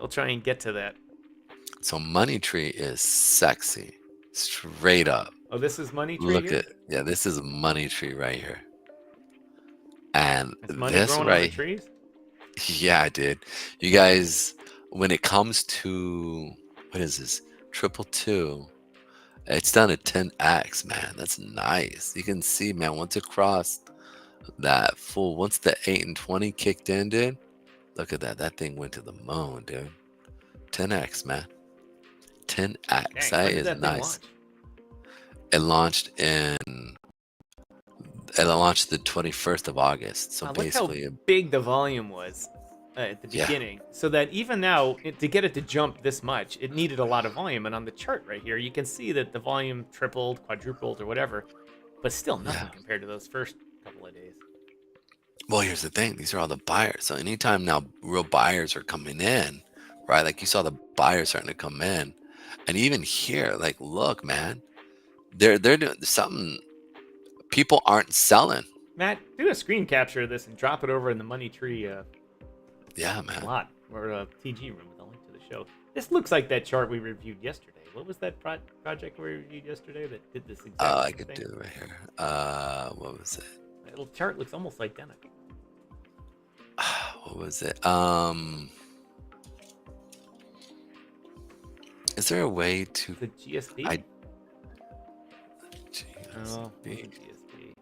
try and get to that. So Money Tree is sexy, straight up. Oh, this is Money Tree. Look here? at this is Money Tree right here, and Is money this growing on the right, trees? yeah, dude. You guys, when it comes to what is this 222, it's done a 10x, man. That's nice. You can see, man, once it crossed that full, once the 8 and 20 kicked in, dude. Look at that. That thing went to the moon, dude. 10x, man. 10x. Dang, That when did is that thing nice. launch? It launched the 21st of August. So Look basically, how big the volume was at the yeah, beginning. So that even now, to get it to jump this much, it needed a lot of volume. And on the chart right here, you can see that the volume tripled, quadrupled, or whatever, but still nothing yeah. compared to those first couple of days. Well, here's the thing. These are all the buyers. So anytime now real buyers are coming in, right? Like you saw the buyers starting to come in. And even here, like, look, man, they're doing something. People aren't selling. Matt, do a screen capture of this and drop it over in the Money Tree Yeah, man. lot or TG room with a link to the show. This looks like that chart we reviewed yesterday. What was that project we reviewed yesterday that did this exact I same could thing? do it right here. What was it? That little chart looks almost identical. What was it? Is there a way to? The GSP? I Oh, it GSP. wasn't GSP.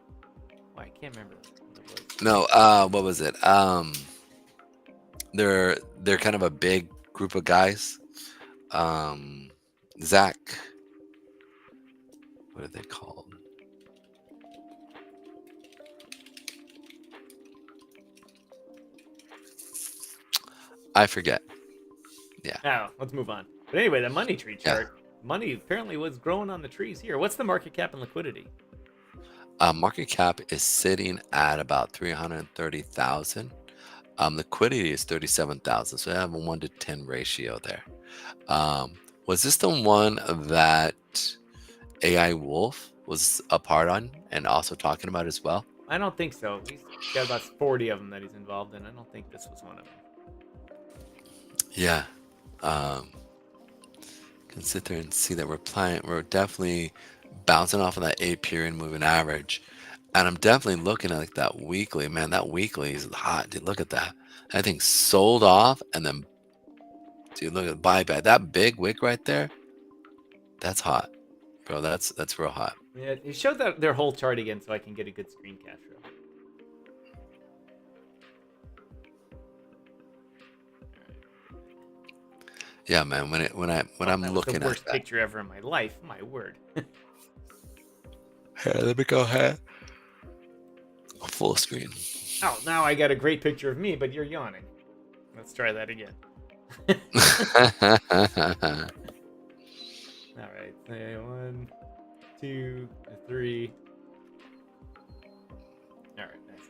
Why, I can't remember what it was. No, what was it? They're kind of a big group of guys. Zach, what are they called? I forget. Yeah. Now, let's move on. But anyway, the Money Tree Yeah. chart. Money apparently was growing on the trees here. What's the market cap and liquidity? Market cap is sitting at about 330,000. Liquidity is 37,000. So I have a 1-to-10 ratio there. Was this the one that AI Wolf was a part on and also talking about as well? I don't think so. He's got about 40 of them that he's involved in. I don't think this was one of them. Yeah. Can sit there and see that we're definitely bouncing off of that 8 period moving average. And I'm definitely looking at like that weekly. Man, that weekly is hot. Dude, look at that. That thing sold off and then, dude, look at buyback. That big wick right there, that's hot. Bro, that's real hot. Yeah, it showed that their whole chart again so I can get a good screen capture of it. Yeah, man. When I'm That was looking the worst at that. picture ever in my life. My word. Here, let me go ahead. Full screen. Oh, now I got a great picture of me, but you're yawning. Let's try that again. All right. 1, 2, 3. All right. Nice.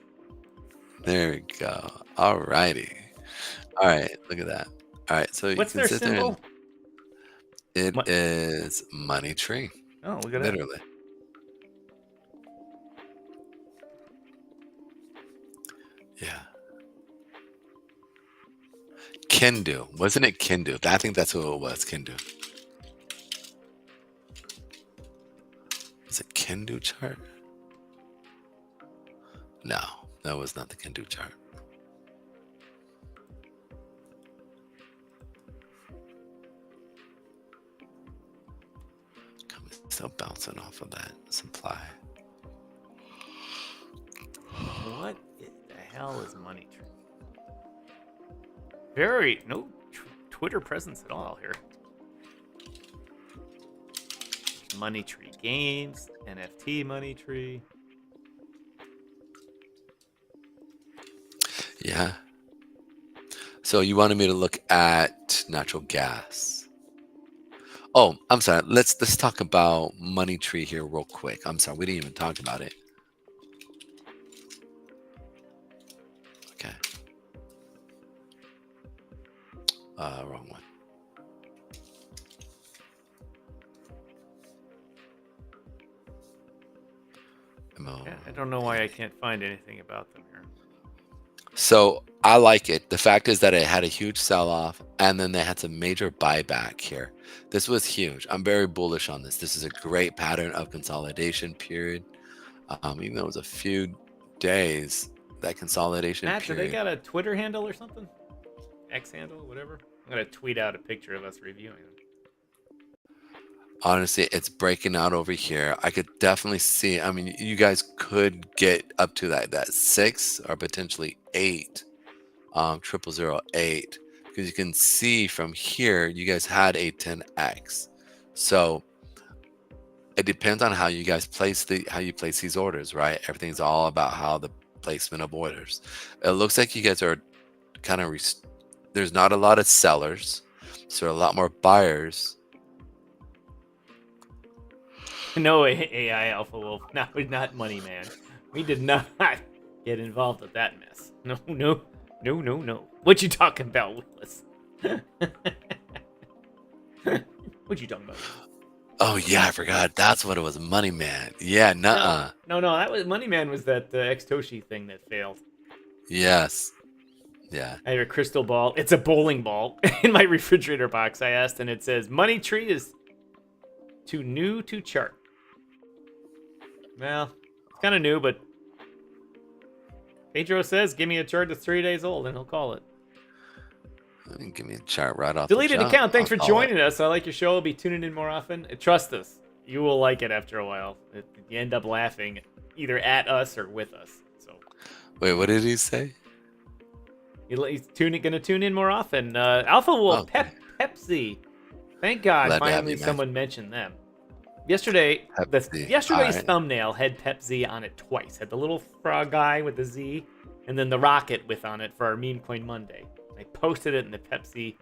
There we go. All righty. All right. Look at that. All right. So What's you their can sit there symbol? and What? it is Money Tree. Oh, look at that. Literally. Yeah. Kendu. Wasn't it Kendu? I think that's who it was. Kendu. Is it Kendu chart? No, that was not the Kendu chart. Still bouncing off of that supply. What the hell is Money Tree? Very no Twitter presence at all here. Money Tree Games, NFT Money Tree. Yeah. So you wanted me to look at natural gas. Oh, I'm sorry. Let's talk about Money Tree here real quick. I'm sorry, we didn't even talk about it. Okay. Wrong one. Yeah, I don't know why I can't find anything about them here. So I like it. The fact is that it had a huge sell-off, and then they had some major buyback here. This was huge. I'm very bullish on this. This is a great pattern of consolidation period. Even though it was a few days, that consolidation Matt, do they period. got a Twitter handle or something? X handle, whatever. I'm gonna tweet out a picture of us reviewing them. Honestly, it's breaking out over here. I could definitely see. I mean, you guys could get up to that 6 or potentially 8, 0008, because you can see from here you guys had a 10x. So it depends on how you guys place these orders, right? Everything's all about how the placement of orders. It looks like you guys are kind of there's not a lot of sellers, so a lot more buyers. No AI Alpha Wolf. No, not Money Man. We did not get involved with that mess. No. What you talking about, Willis? What you talking about? Oh yeah, I forgot. That's what it was. Money Man. Yeah, nuh-uh. No. That was Money Man. Was that the Xtoshi thing that failed? Yes. Yeah. I have a crystal ball. It's a bowling ball in my refrigerator box. I asked, and it says Money Tree is too new to chart. Well, it's kind of new, but Pedro says, give me a chart that's 3 days old, and he'll call it. Give me a chart right off. Deleted account. Thanks for joining us. I like your show. I'll be tuning in more often. Trust us. You will like it after a while. You end up laughing either at us or with us. So. Wait, what did he say? He's gonna tune in more often. Alpha Wolf, Pepsi. Thank God, Glad to have finally you, man. someone mentioned them. Yesterday's Alright. thumbnail had Pepsi on it twice. Had the little frog guy with the Z, and then the rocket with on it for our Meme Coin Monday. I posted it in the Pepsi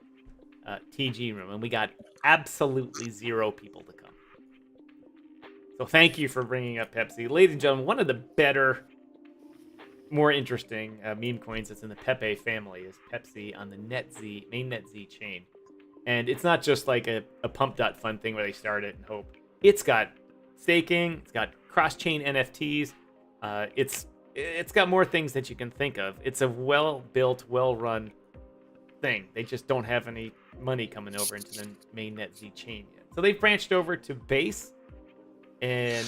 TG room, and we got absolutely 0 people to come. So thank you for bringing up Pepsi. Ladies and gentlemen, one of the better, more interesting meme coins that's in the Pepe family is Pepsi on the main NetZ chain. And it's not just like a pump.fun thing where they start it and hope. It's got staking, it's got cross-chain NFTs, it's got more things that you can think of. It's a well-built, well-run thing. They just don't have any money coming over into the main NetZ chain yet. So they've branched over to Base and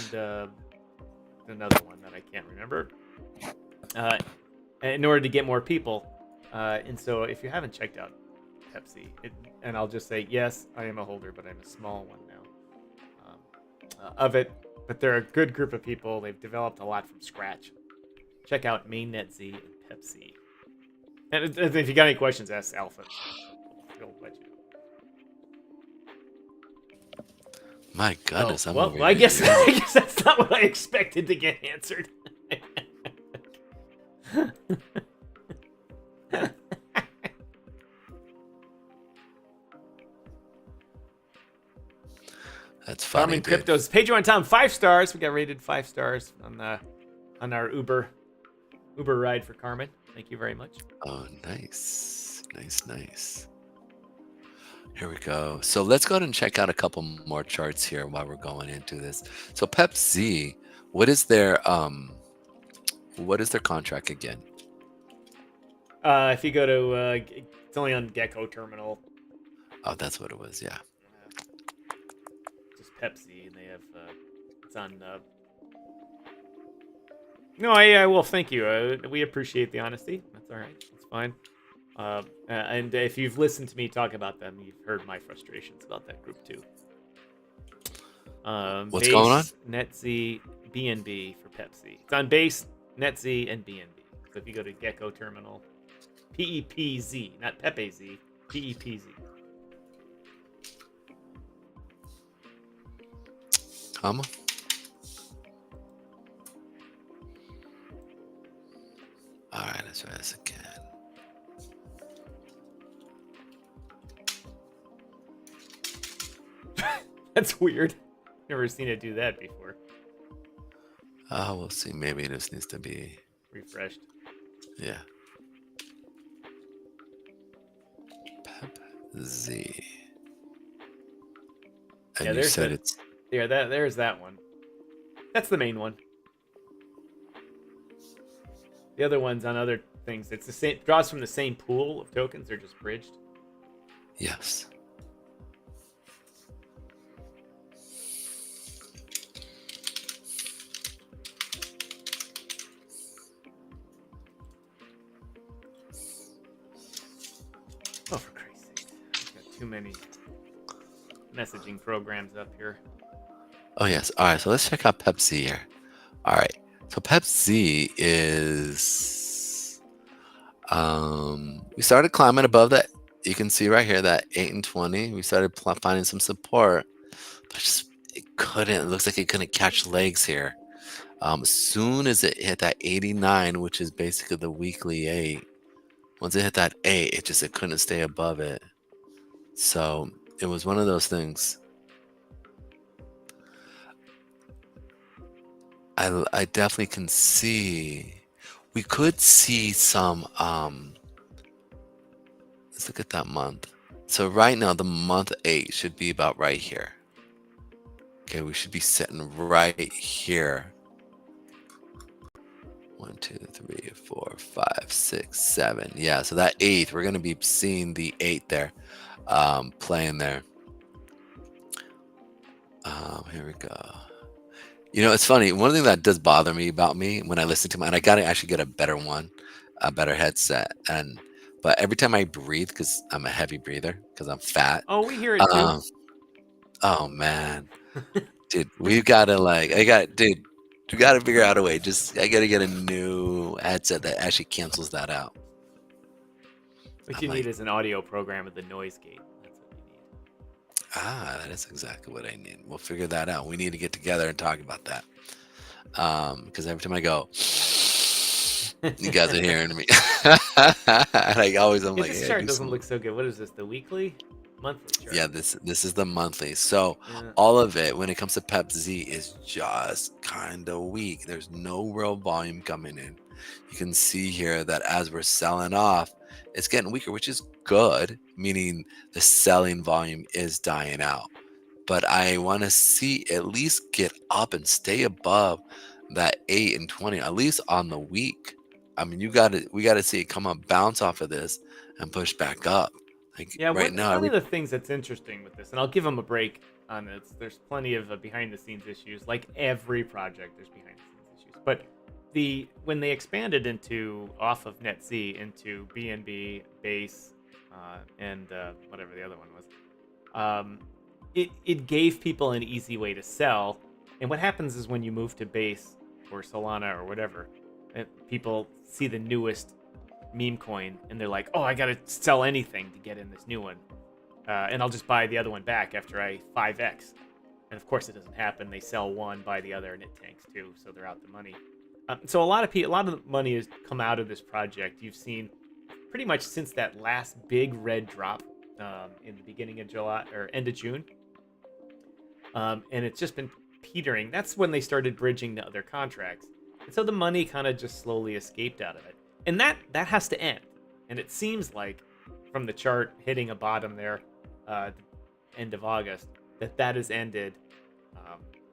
another one that I can't remember in order to get more people. And so if you haven't checked out Pepsi, and I'll just say, yes, I am a holder, but I'm a small one now of it. But they're a good group of people. They've developed a lot from scratch. Check out MainNetZ and Pepsi. And if you got any questions, ask Alpha. He'll let you know. My goodness, I'm well, over I here. guess that's not what I expected to get answered. That's funny. Carmen Crypto's Pedro and Tom 5 stars. We got rated 5 stars on our Uber ride for Carmen. Thank you very much. Oh, nice. Here we go. So let's go ahead and check out a couple more charts here while we're going into this. So Pepsi, what is their contract again? If you go to it's only on Gecko Terminal. Oh, that's what it was. Yeah. Just Pepsi, and they have it's on. No, I will. Thank you. We appreciate the honesty. That's all right. That's fine. And if you've listened to me talk about them, you've heard my frustrations about that group too. What's going on? NetZ, BNB for Pepsi. It's on Base, NetZ, and BNB. So if you go to Gecko Terminal, PEPZ, not Pepe Z, PEPZ. Comma. All right, let's try this again. That's weird. Never seen it do that before. Oh, we'll see. Maybe this needs to be Refreshed. yeah. Pep Z. And Yeah, you there's said that. it's Yeah, there's that one. That's the main one. The other ones on other things, it's the same. Draws from the same pool of tokens. They're just bridged. yes. Oh, for Christ's sake! I've got too many messaging programs up here. Oh yes. All right. So let's check out Pepsi here. All right. So Pepsi is we started climbing above that. You can see right here that 8 and 20. We started finding some support, but it couldn't. It looks like it couldn't catch legs here. As soon as it hit that 89, which is basically the weekly 8, once it hit that 8, it couldn't stay above it. So it was one of those things. I definitely can see. We could see some. Let's look at that month. So right now, the month 8 should be about right here. Okay, we should be sitting right here. 1, 2, 3, 4, 5, 6, 7. Yeah, so that 8th, we're gonna be seeing the 8 there, playing there. Here we go. You know, it's funny. One thing that does bother me about me when I listen to and I gotta actually get a better one, a better headset, but every time I breathe, because I'm a heavy breather, because I'm fat. Oh, we hear it too. Oh man, dude, we gotta figure out a way. I gotta get a new headset that actually cancels that out. What I'm you like, need is an audio program with a noise gate. That's what you need. that is exactly what I need. We'll figure that out. We need to get together and talk about that. Because every time I go, you guys are hearing me. And I'm like, This hey, chart do doesn't some. look so good. What is this? The weekly, monthly chart? Yeah, this is the monthly. So Yeah. all of it when it comes to Pep Z is just kind of weak. There's no real volume coming in. You can see here that as we're selling off, it's getting weaker, which is good, meaning the selling volume is dying out. But I want to see at least get up and stay above that 8 and 20, at least on the week. I mean, we got to see it come up, bounce off of this, and push back up. Like Yeah, right now, one of the things that's interesting with this, and I'll give them a break on this. There's plenty of behind the scenes issues, like every project. There's behind the scenes issues, but when they expanded into off of NetZ into BNB, Base, and whatever the other one was, it gave people an easy way to sell. And what happens is when you move to Base or Solana or whatever, people see the newest meme coin and they're like, oh, I gotta sell anything to get in this new one, and I'll just buy the other one back after I 5x. And of course it doesn't happen. They sell one, buy the other, and it tanks too, so they're out the money. So a lot of the money has come out of this project. You've seen pretty much since that last big red drop in the beginning of July or end of June, and it's just been petering. That's when they started bridging to other contracts, and so the money kind of just slowly escaped out of it. And that has to end. And it seems like, from the chart hitting a bottom there, end of August, that has ended,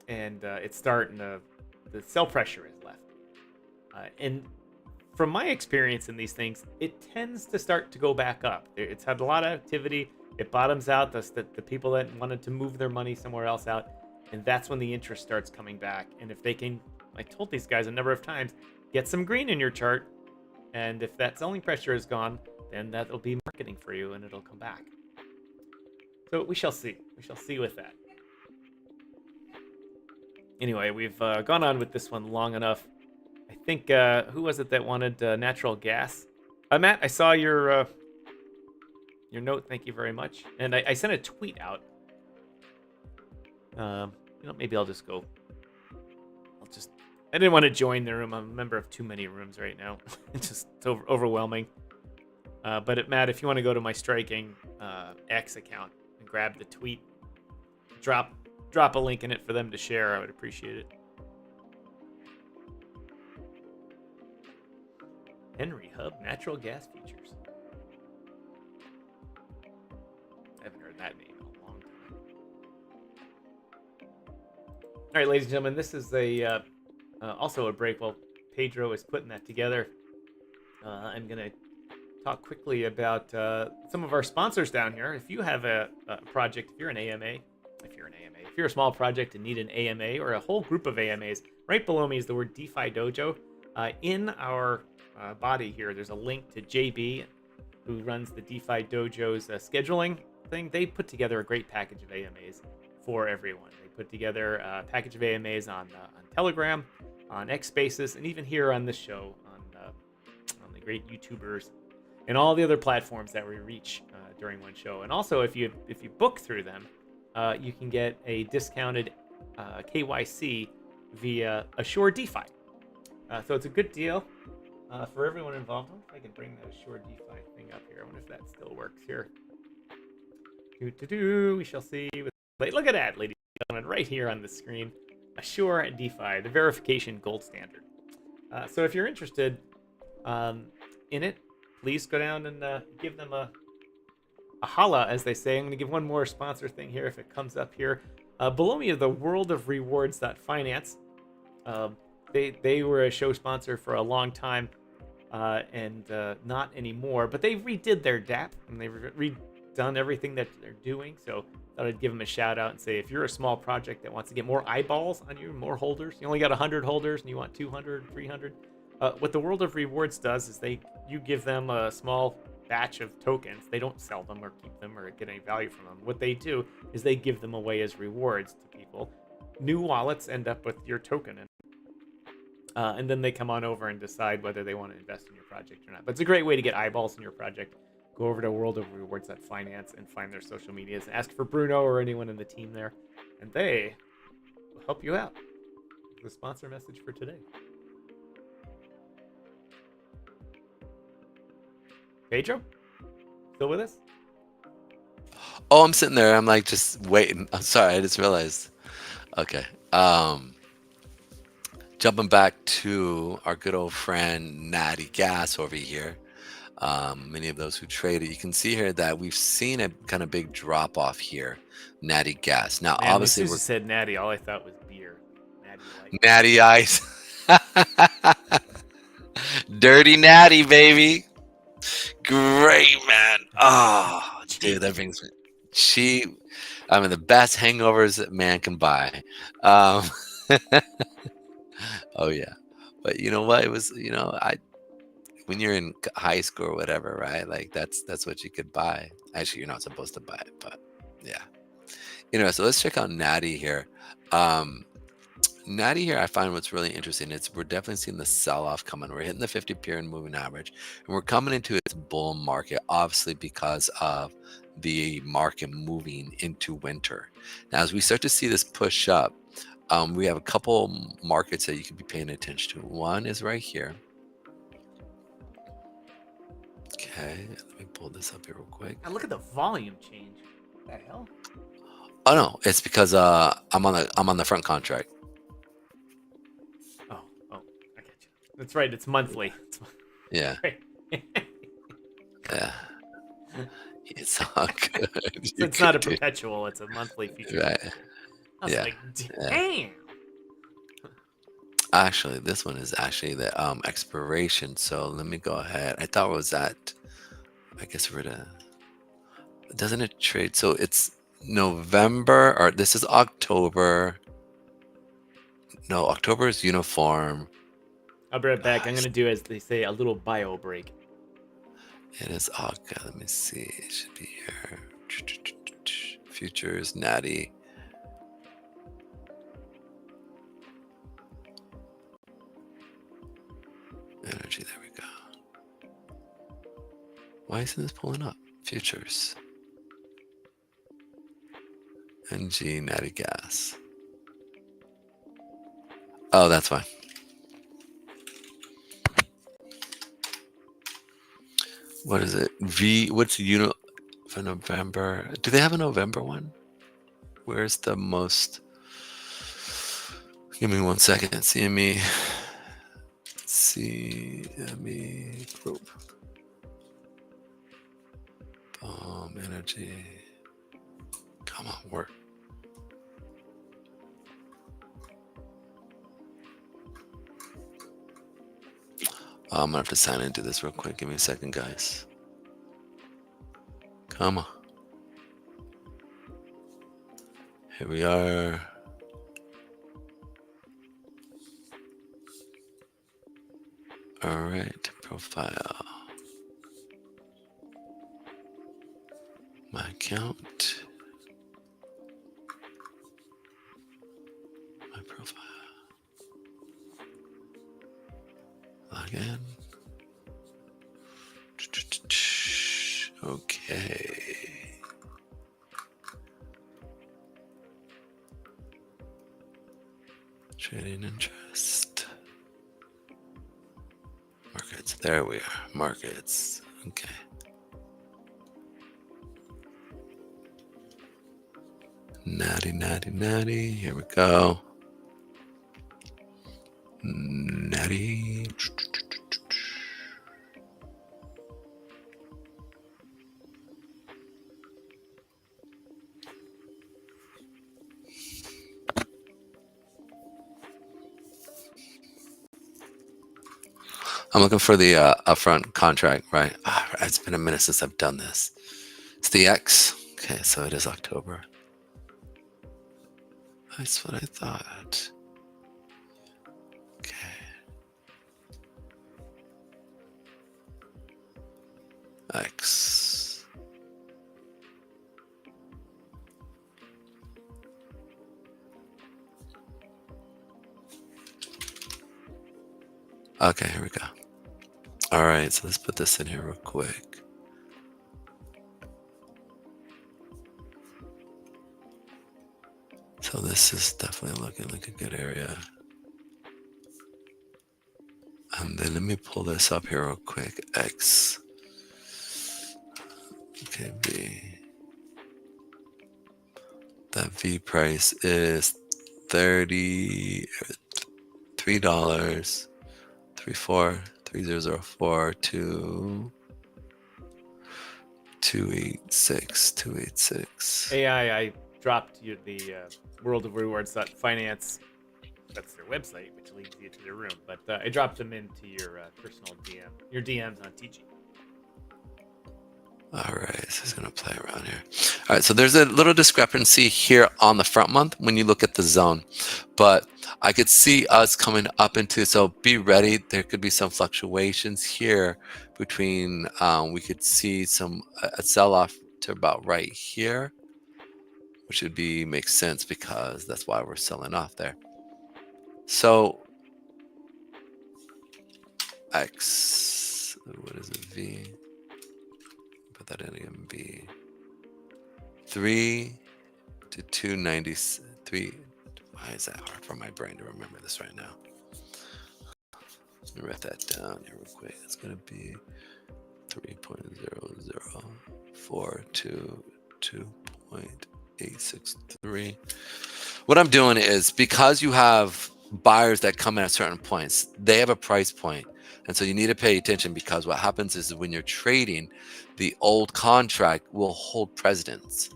and it's starting to, the sell pressure is left. And from my experience in these things, it tends to start to go back up. It's had a lot of activity. It bottoms out. The people that wanted to move their money somewhere else out, and that's when the interest starts coming back. And if they can, I told these guys a number of times, get some green in your chart. And if that selling pressure is gone, then that'll be marketing for you and it'll come back. So we shall see. We shall see with that. Anyway, we've gone on with this one long enough. I think, who was it that wanted natural gas? Matt, I saw your note. Thank you very much. And I sent a tweet out. Maybe I'll just go. I didn't want to join the room. I'm a member of too many rooms right now. It's overwhelming. But Matt, if you want to go to my Striking X account and grab the tweet, drop a link in it for them to share, I would appreciate it. Henry Hub natural gas futures. I haven't heard that name in a long time. All right, ladies and gentlemen, this is also a break while Pedro is putting that together. I'm gonna talk quickly about some of our sponsors down here. If you have a project, if you're a small project and need an AMA or a whole group of AMAs, right below me is the word DeFi Dojo. In our body here, there's a link to JBee, who runs the DeFi Dojo's scheduling thing. They put together a great package of AMAs for everyone. They put together a package of AMAs on Telegram, on X Spaces, and even here on this show on the great YouTubers and all the other platforms that we reach during one show. And also, if you book through them, you can get a discounted KYC via Assure DeFi. So it's a good deal for everyone involved. I wonder if I can bring the Assure DeFi thing up here. I wonder if that still works here. We shall see. Look at that, ladies and gentlemen, right here on the screen. Assure DeFi, the verification gold standard. So if you're interested in it, please go down and give them a holla, as they say. I'm going to give one more sponsor thing here if it comes up here. Below me is the World of Rewards.finance. They were a show sponsor for a long time and not anymore, but they redid their DApp and they've redone everything that they're doing. So I thought I'd give them a shout out and say, if you're a small project that wants to get more eyeballs on you, more holders, you only got 100 holders and you want 200, 300, what the World of Rewards does is you give them a small batch of tokens. They don't sell them or keep them or get any value from them. What they do is they give them away as rewards to people. New wallets end up with your token in, and then they come on over and decide whether they want to invest in your project or not. But it's a great way to get eyeballs in your project. Go over to World of Rewards.finance and find their social medias. Ask for Bruno or anyone in the team there, and they will help you out. The sponsor message for today. Pedro, still with us? Oh, I'm sitting there. I'm like just waiting. I'm sorry. I just realized. Okay. Jumping back to our good old friend Natty Gas over here. Many of those who traded, you can see here that we've seen a kind of big drop off here. Natty Gas. Now, Man, obviously, when Susie said Natty, all I thought was beer. Natty Ice. Dirty Natty, baby. Great, man. Oh, dude, that brings me. The best hangovers that man can buy. Oh yeah, but you know what? It was, when you're in high school or whatever, right? Like that's what you could buy. Actually, you're not supposed to buy it, but yeah. So let's check out Natty here. Natty here, I find what's really interesting. We're definitely seeing the sell-off coming. We're hitting the 50 period moving average, and we're coming into its bull market, obviously because of the market moving into winter. Now, as we start to see this push up, we have a couple markets that you could be paying attention to. One is right here. Okay, let me pull this up here real quick. Now look at the volume change. What the hell? Oh no, it's because I'm on the front contract. I get you. That's right. It's monthly. Yeah. Yeah. It's all good. So it's not a perpetual. It's a monthly feature. Right. I was like, damn. Actually, this one is actually the expiration. So let me go ahead. I thought it was that. I guess doesn't it trade? So it's November, or this is October. No, October is uniform. I'll be right back. I'm going to do, as they say, a little bio break. It is August. Let me see. It should be here. Futures, Natty. Energy, there we go. Why isn't this pulling up? Futures. NG, Natty Gas. Oh, that's fine. What is it? What's for November? Do they have a November one? Where's the most? Give me 1 second. CME group. Energy. Come on, work. I'm gonna have to sign into this real quick. Give me a second, guys. Come on. Here we are. All right, profile. My account. My profile. Log in. Okay. Trading interest. Markets. There we are. Markets. Okay. Natty. Here we go. Natty. I'm looking for the upfront contract, right? It's been a minute since I've done this. It's the X. Okay, so it is October. That's what I thought. Okay. X. Okay, here we go. All right, so let's put this in here real quick. So this is definitely looking like a good area. And then let me pull this up here real quick. X. Okay, V. That V price is $33. 3004 to 286. AI, I dropped you the World of Rewards.finance. That's their website, which leads you to their room. But I dropped them into your personal DM, your DMs on TG. All right, so it's going to play around here. All right, so there's a little discrepancy here on the front month when you look at the zone. But I could see us coming up into, so be ready. There could be some fluctuations here between, we could see a sell-off to about right here, which would makes sense because that's why we're selling off there. So X, what is it, V? Put that in again, V. 3 to 293. Why is that hard for my brain to remember this right now? Let me write that down here real quick. It's going to be 3.0042 to 2.863. What I'm doing is, because you have buyers that come in at certain points, they have a price point. And so you need to pay attention, because what happens is when you're trading, the old contract will hold precedence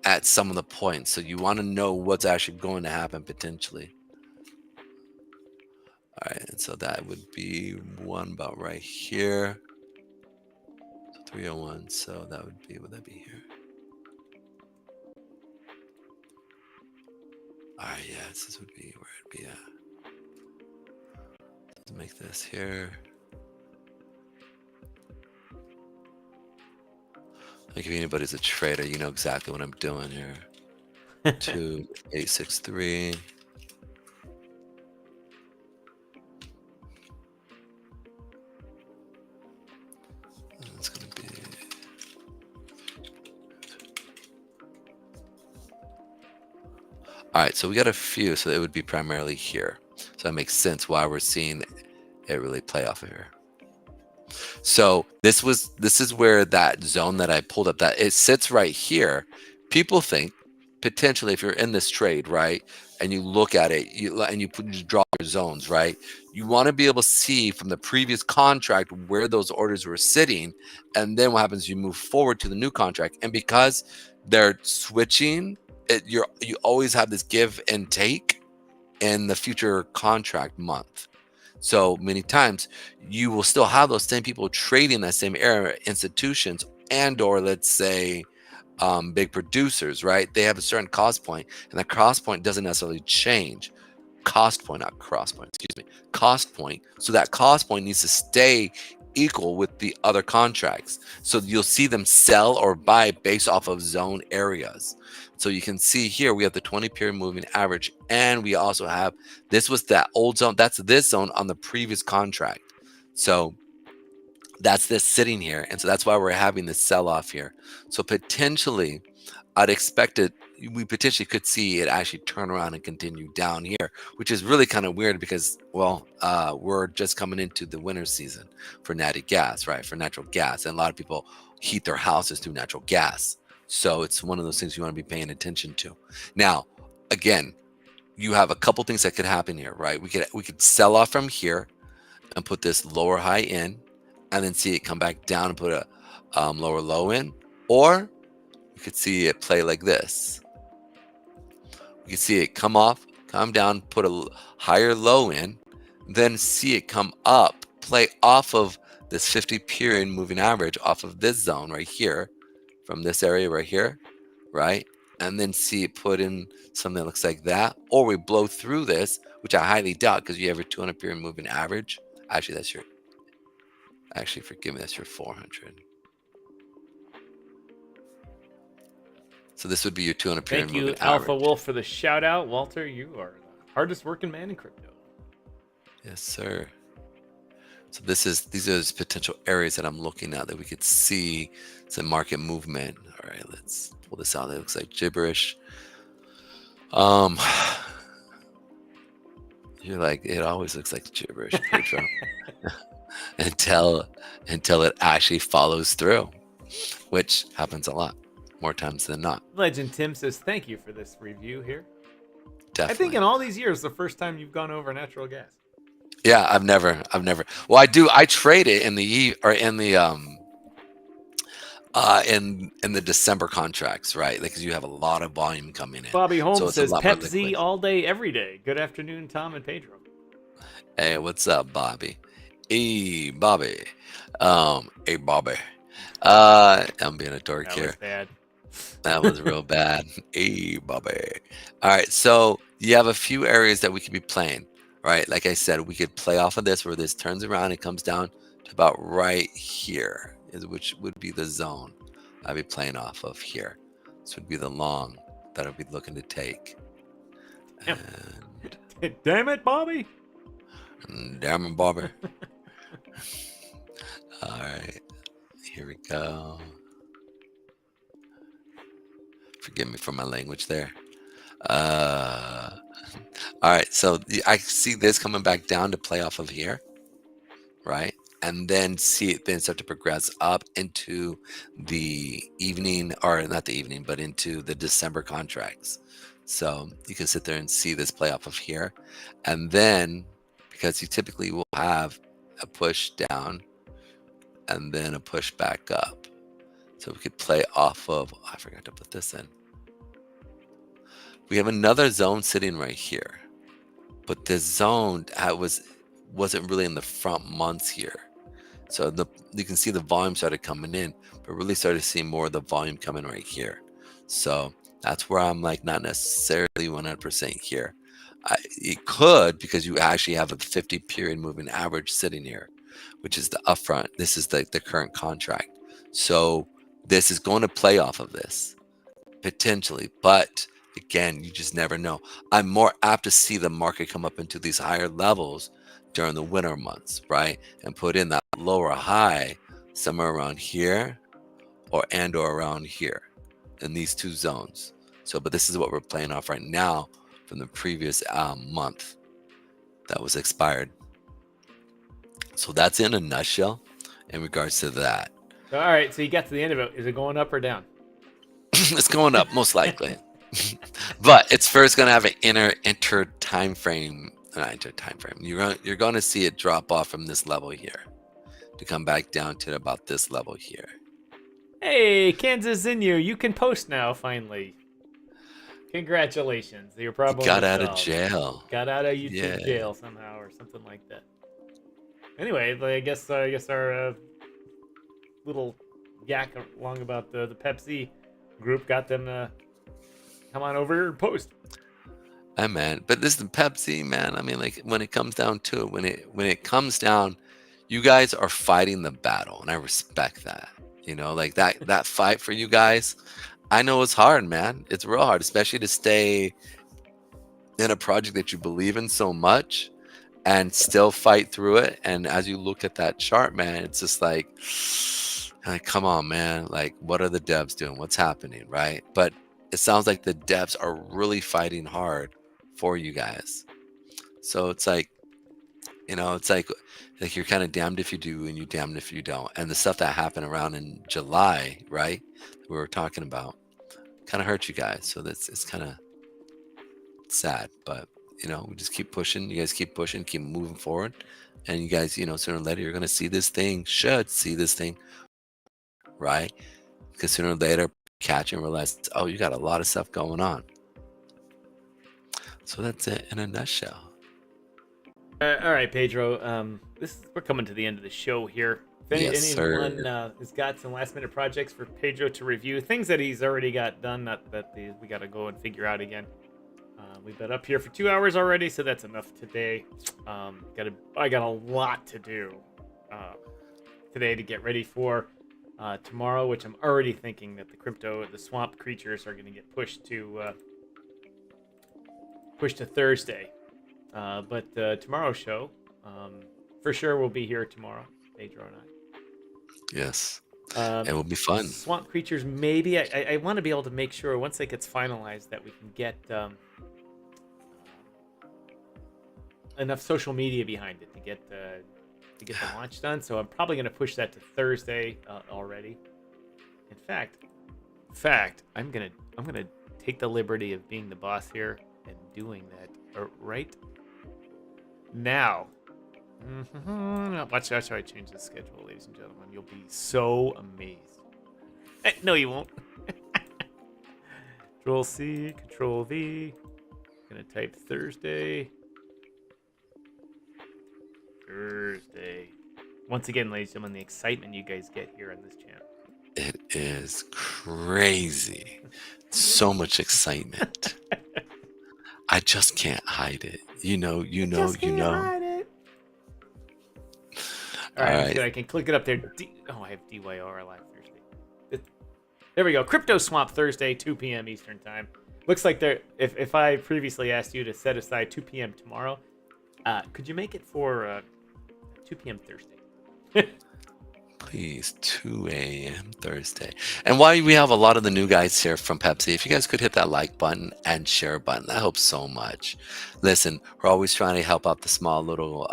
at some of the points. So you want to know what's actually going to happen potentially. All right, and so that would be one about right here. So 301, so that would be, would that be here? All right, yeah, this would be where it'd be at. Let's make this here. Like, if anybody's a trader, you know exactly what I'm doing here. 2863. It's going to be. All right, so we got a few, so it would be primarily here. So that makes sense why we're seeing it really play off of here. So this is where that zone that I pulled up, that it sits right here. People think potentially, if you're in this trade, right, and you look at it, you draw your zones, right, you want to be able to see from the previous contract where those orders were sitting, and then what happens, you move forward to the new contract. And because they're switching, you always have this give and take in the future contract month. So many times you will still have those same people trading that same area, institutions, and or let's say big producers, right? They have a certain cost point, and that cost point doesn't necessarily change. Cost point, not cross point, excuse me. Cost point. So that cost point needs to stay equal with the other contracts. So you'll see them sell or buy based off of zone areas. So you can see here we have the 20 period moving average, and we also have, this was that old zone, that's this zone on the previous contract. So that's this sitting here, and so that's why we're having this sell off here. So potentially I'd expect it, we potentially could see it actually turn around and continue down here, which is really kind of weird because, well, we're just coming into the winter season for natty gas, right? For natural gas. And a lot of people heat their houses through natural gas. So it's one of those things you want to be paying attention to. Now, again, you have a couple things that could happen here, right? We could sell off from here and put this lower high in, and then see it come back down and put a lower low in, or you could see it play like this. You can see it come off, come down, put a higher low in, then see it come up, play off of this 50 period moving average off of this zone right here, from this area right here, right? And then see it put in something that looks like that, or we blow through this, which I highly doubt because you have your 200 period moving average. Actually, that's your, actually, forgive me, that's your 400. So this would be your 200 period Thank you, moving Alpha average. Wolf, for the shout out. Walter, you are the hardest working man in crypto. Yes, sir. So these are the potential areas that I'm looking at that we could see some market movement. All right, let's pull this out. It looks like gibberish. You're like, it always looks like gibberish, Pedro. until it actually follows through, which happens a lot, more times than not. Legend Tim says, thank you for this review here. Definitely. I think in all these years, the first time you've gone over natural gas. Yeah, I've never. Well, I trade it in the in the December contracts, right? Like, because you have a lot of volume coming in. Bobby Holmes so it's says, a lot more Pep Z liquid. all day, every day. Good afternoon, Tom and Pedro. Hey, what's up, Bobby? Hey, Bobby. Hey, Bobby. I'm being a dork That here. was bad. That was real bad. Hey, Bobby. All right, so you have a few areas that we could be playing, right? Like I said, we could play off of this where this turns around and comes down to about right here, which would be the zone I'd be playing off of here. This would be the long that I'd be looking to take. Damn, And, Damn it, Bobby. damn it, Bobby. All right, here we go. Forgive me for my language there. All right, so I see this coming back down to play off of here, right? And then see it then start to progress up into the evening, or not the evening, but into the December contracts. So you can sit there and see this play off of here. And then, because you typically will have a push down and then a push back up. So we could play off of, I forgot to put this in. We have another zone sitting right here, but this zone wasn't really in the front months here. So you can see the volume started coming in, but really started seeing more of the volume coming right here. So that's where I'm like not necessarily 100% here. It could, because you actually have a 50 period moving average sitting here, which is the upfront. This is the current contract. So this is going to play off of this potentially, but again, you just never know. I'm more apt to see the market come up into these higher levels during the winter months, right? And put in that lower high somewhere around here or around here in these two zones. So, but this is what we're playing off right now from the previous month that was expired. So that's in a nutshell in regards to that. All right, so you got to the end of it. Is it going up or down? It's going up, most likely. But it's first going to have an enter time frame. Not enter time frame. You're going to see it drop off from this level here to come back down to about this level here. Hey, Kansas Zinyu, you can post now, finally. Congratulations. Your problem Got was out of solved. jail. Got out of YouTube Yeah. jail somehow or something like that. Anyway, I guess our little yak along about the Pepsi group got them to come on over and post. Hey, man. But this is Pepsi, man. I mean, like, when it comes down to it, when it comes down, you guys are fighting the battle, and I respect that. You know, like that fight for you guys. I know it's hard, man. It's real hard, especially to stay in a project that you believe in so much and still fight through it. And as you look at that chart, man, it's just like come on, man. Like, what are the devs doing? What's happening, right? But it sounds like the devs are really fighting hard for you guys. So it's like, you know, it's like you're kind of damned if you do and you damned if you don't. And the stuff that happened around in July, right, that we were talking about, kind of hurt you guys. So it's kind of sad, but you know, we just keep pushing. You guys keep pushing, keep moving forward, and you guys, you know, sooner or later you're gonna see this thing. Should see this thing, right? Because sooner or later, catch and realize, oh, you got a lot of stuff going on. So that's it in a nutshell. All right, Pedro. We're coming to the end of the show here. If Yes, anyone sir. has got some last-minute projects for Pedro to review, things that he's already got done, not that we got to go and figure out again. We've been up here for 2 hours already, so that's enough today. I got a lot to do today to get ready for tomorrow, which I'm already thinking that the swamp creatures are going to get pushed to Thursday. But tomorrow's show, for sure, we'll be here tomorrow, Pedro and I. Yes, it will be fun. Swamp creatures, maybe. I want to be able to make sure once it gets finalized that we can get enough social media behind it to get the launch done. So I'm probably going to push that to Thursday already. In fact, I'm gonna take the liberty of being the boss here and doing that right now. Watch how I change the schedule, ladies and gentlemen. You'll be so amazed. No, you won't. Control C, Control V. Gonna type Thursday. Once again, ladies and gentlemen, the excitement you guys get here on this channel. It is crazy. So much excitement. I just can't hide it. You know. Hide it. All right, I can click it up there. I have DYOR live Thursday. There we go. Crypto Swamp Thursday, 2 p.m. Eastern time. Looks like if I previously asked you to set aside 2 p.m. tomorrow, could you make it for 2 p.m. Thursday? Please, 2 a.m. Thursday. And while we have a lot of the new guys here from Pepsi, if you guys could hit that like button and share button, that helps so much. Listen, we're always trying to help out the small little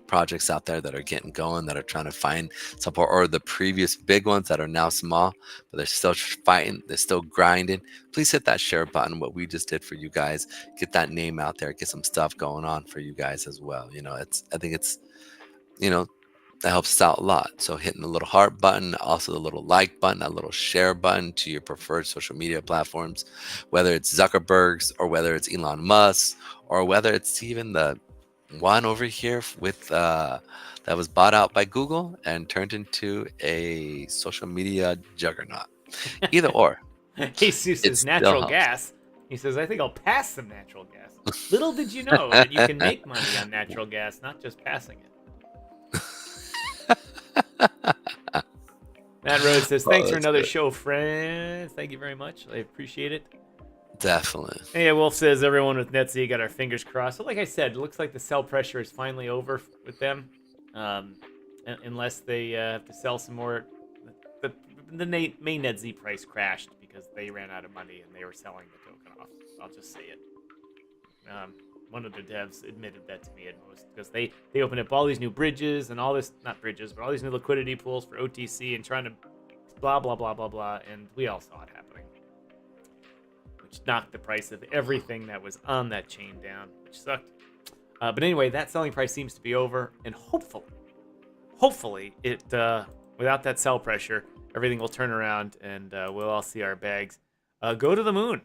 projects out there that are getting going, that are trying to find support, or the previous big ones that are now small, but they're still fighting, they're still grinding. Please hit that share button, what we just did for you guys. Get that name out there, get some stuff going on for you guys as well. You know, I think it's, you know, that helps us out a lot. So hitting the little heart button, also the little like button, that little share button to your preferred social media platforms, whether it's Zuckerberg's or whether it's Elon Musk or whether it's even the one over here with that was bought out by Google and turned into a social media juggernaut. Either or. Jesus It says still natural helps. gas. He says, I think I'll pass some natural gas. Little did you know that you can make money on natural gas, not just passing it. Matt Rhodes says, thanks for another show, friends. Thank you very much. I appreciate it. Definitely. And yeah, Wolf says, everyone with NetZ got our fingers crossed. So like I said, it looks like the sell pressure is finally over with them. Unless they have to sell some more. The main NetZ price crashed because they ran out of money and they were selling the token off. I'll just say it. One of the devs admitted that to me at most because they opened up all these new bridges and all this, not bridges, but all these new liquidity pools for OTC and trying to blah, blah, blah, blah, blah. And we all saw it happening. which knocked the price of everything that was on that chain down, which sucked. But anyway, that selling price seems to be over, and hopefully, it without that sell pressure, everything will turn around, and we'll all see our bags go to the moon.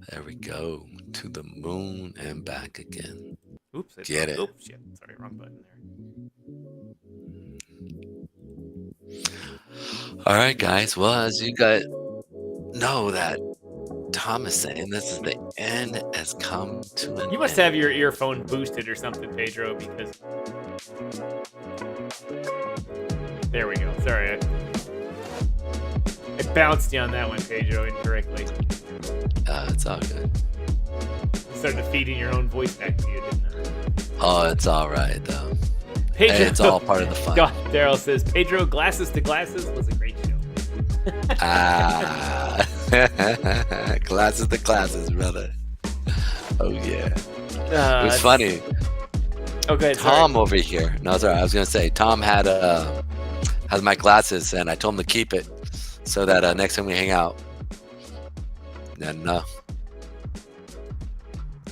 There we go. To the moon and back again. Oops. Get it. Oops, shit. Sorry, wrong button there. All right, guys. Well, as you guys know that Tom is saying, this is the end has come to an end. You must have your earphone boosted or something, Pedro, because... There we go. Sorry. I bounced you on that one, Pedro, incorrectly. It's all good. Started feeding your own voice back to you, didn't I? Oh, it's all right, though. Pedro, Hey, it's all part of the fun. Daryl says, Pedro, Glasses to Glasses was a great show. Glasses to classes, brother. Oh, yeah. It was funny. Okay, Tom over here. No, sorry. I was going to say, Tom had my glasses, and I told him to keep it so that next time we hang out. And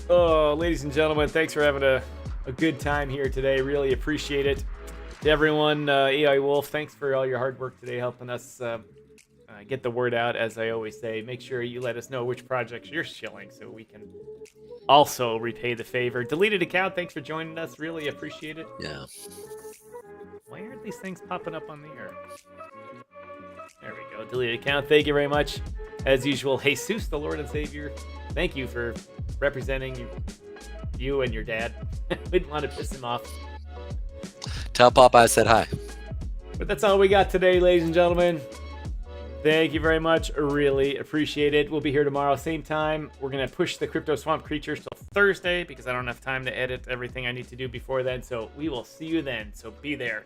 Oh, ladies and gentlemen, thanks for having a good time here today. Really appreciate it. To everyone, AI Wolf, thanks for all your hard work today, helping us get the word out. As I always say, make sure you let us know which projects you're shilling so we can also repay the favor. Deleted account, thanks for joining us. Really appreciate it. yeah. Why aren't these things popping up on the air? There we go. Deleted account. Thank you very much. As usual, Jesus, the Lord and Savior, thank you for representing you and your dad. We didn't want to piss him off. Tell Papa I said hi. But that's all we got today, ladies and gentlemen. Thank you very much. Really appreciate it. We'll be here tomorrow, same time. We're going to push the Crypto Swamp Creatures till Thursday because I don't have time to edit everything I need to do before then. So we will see you then. So be there.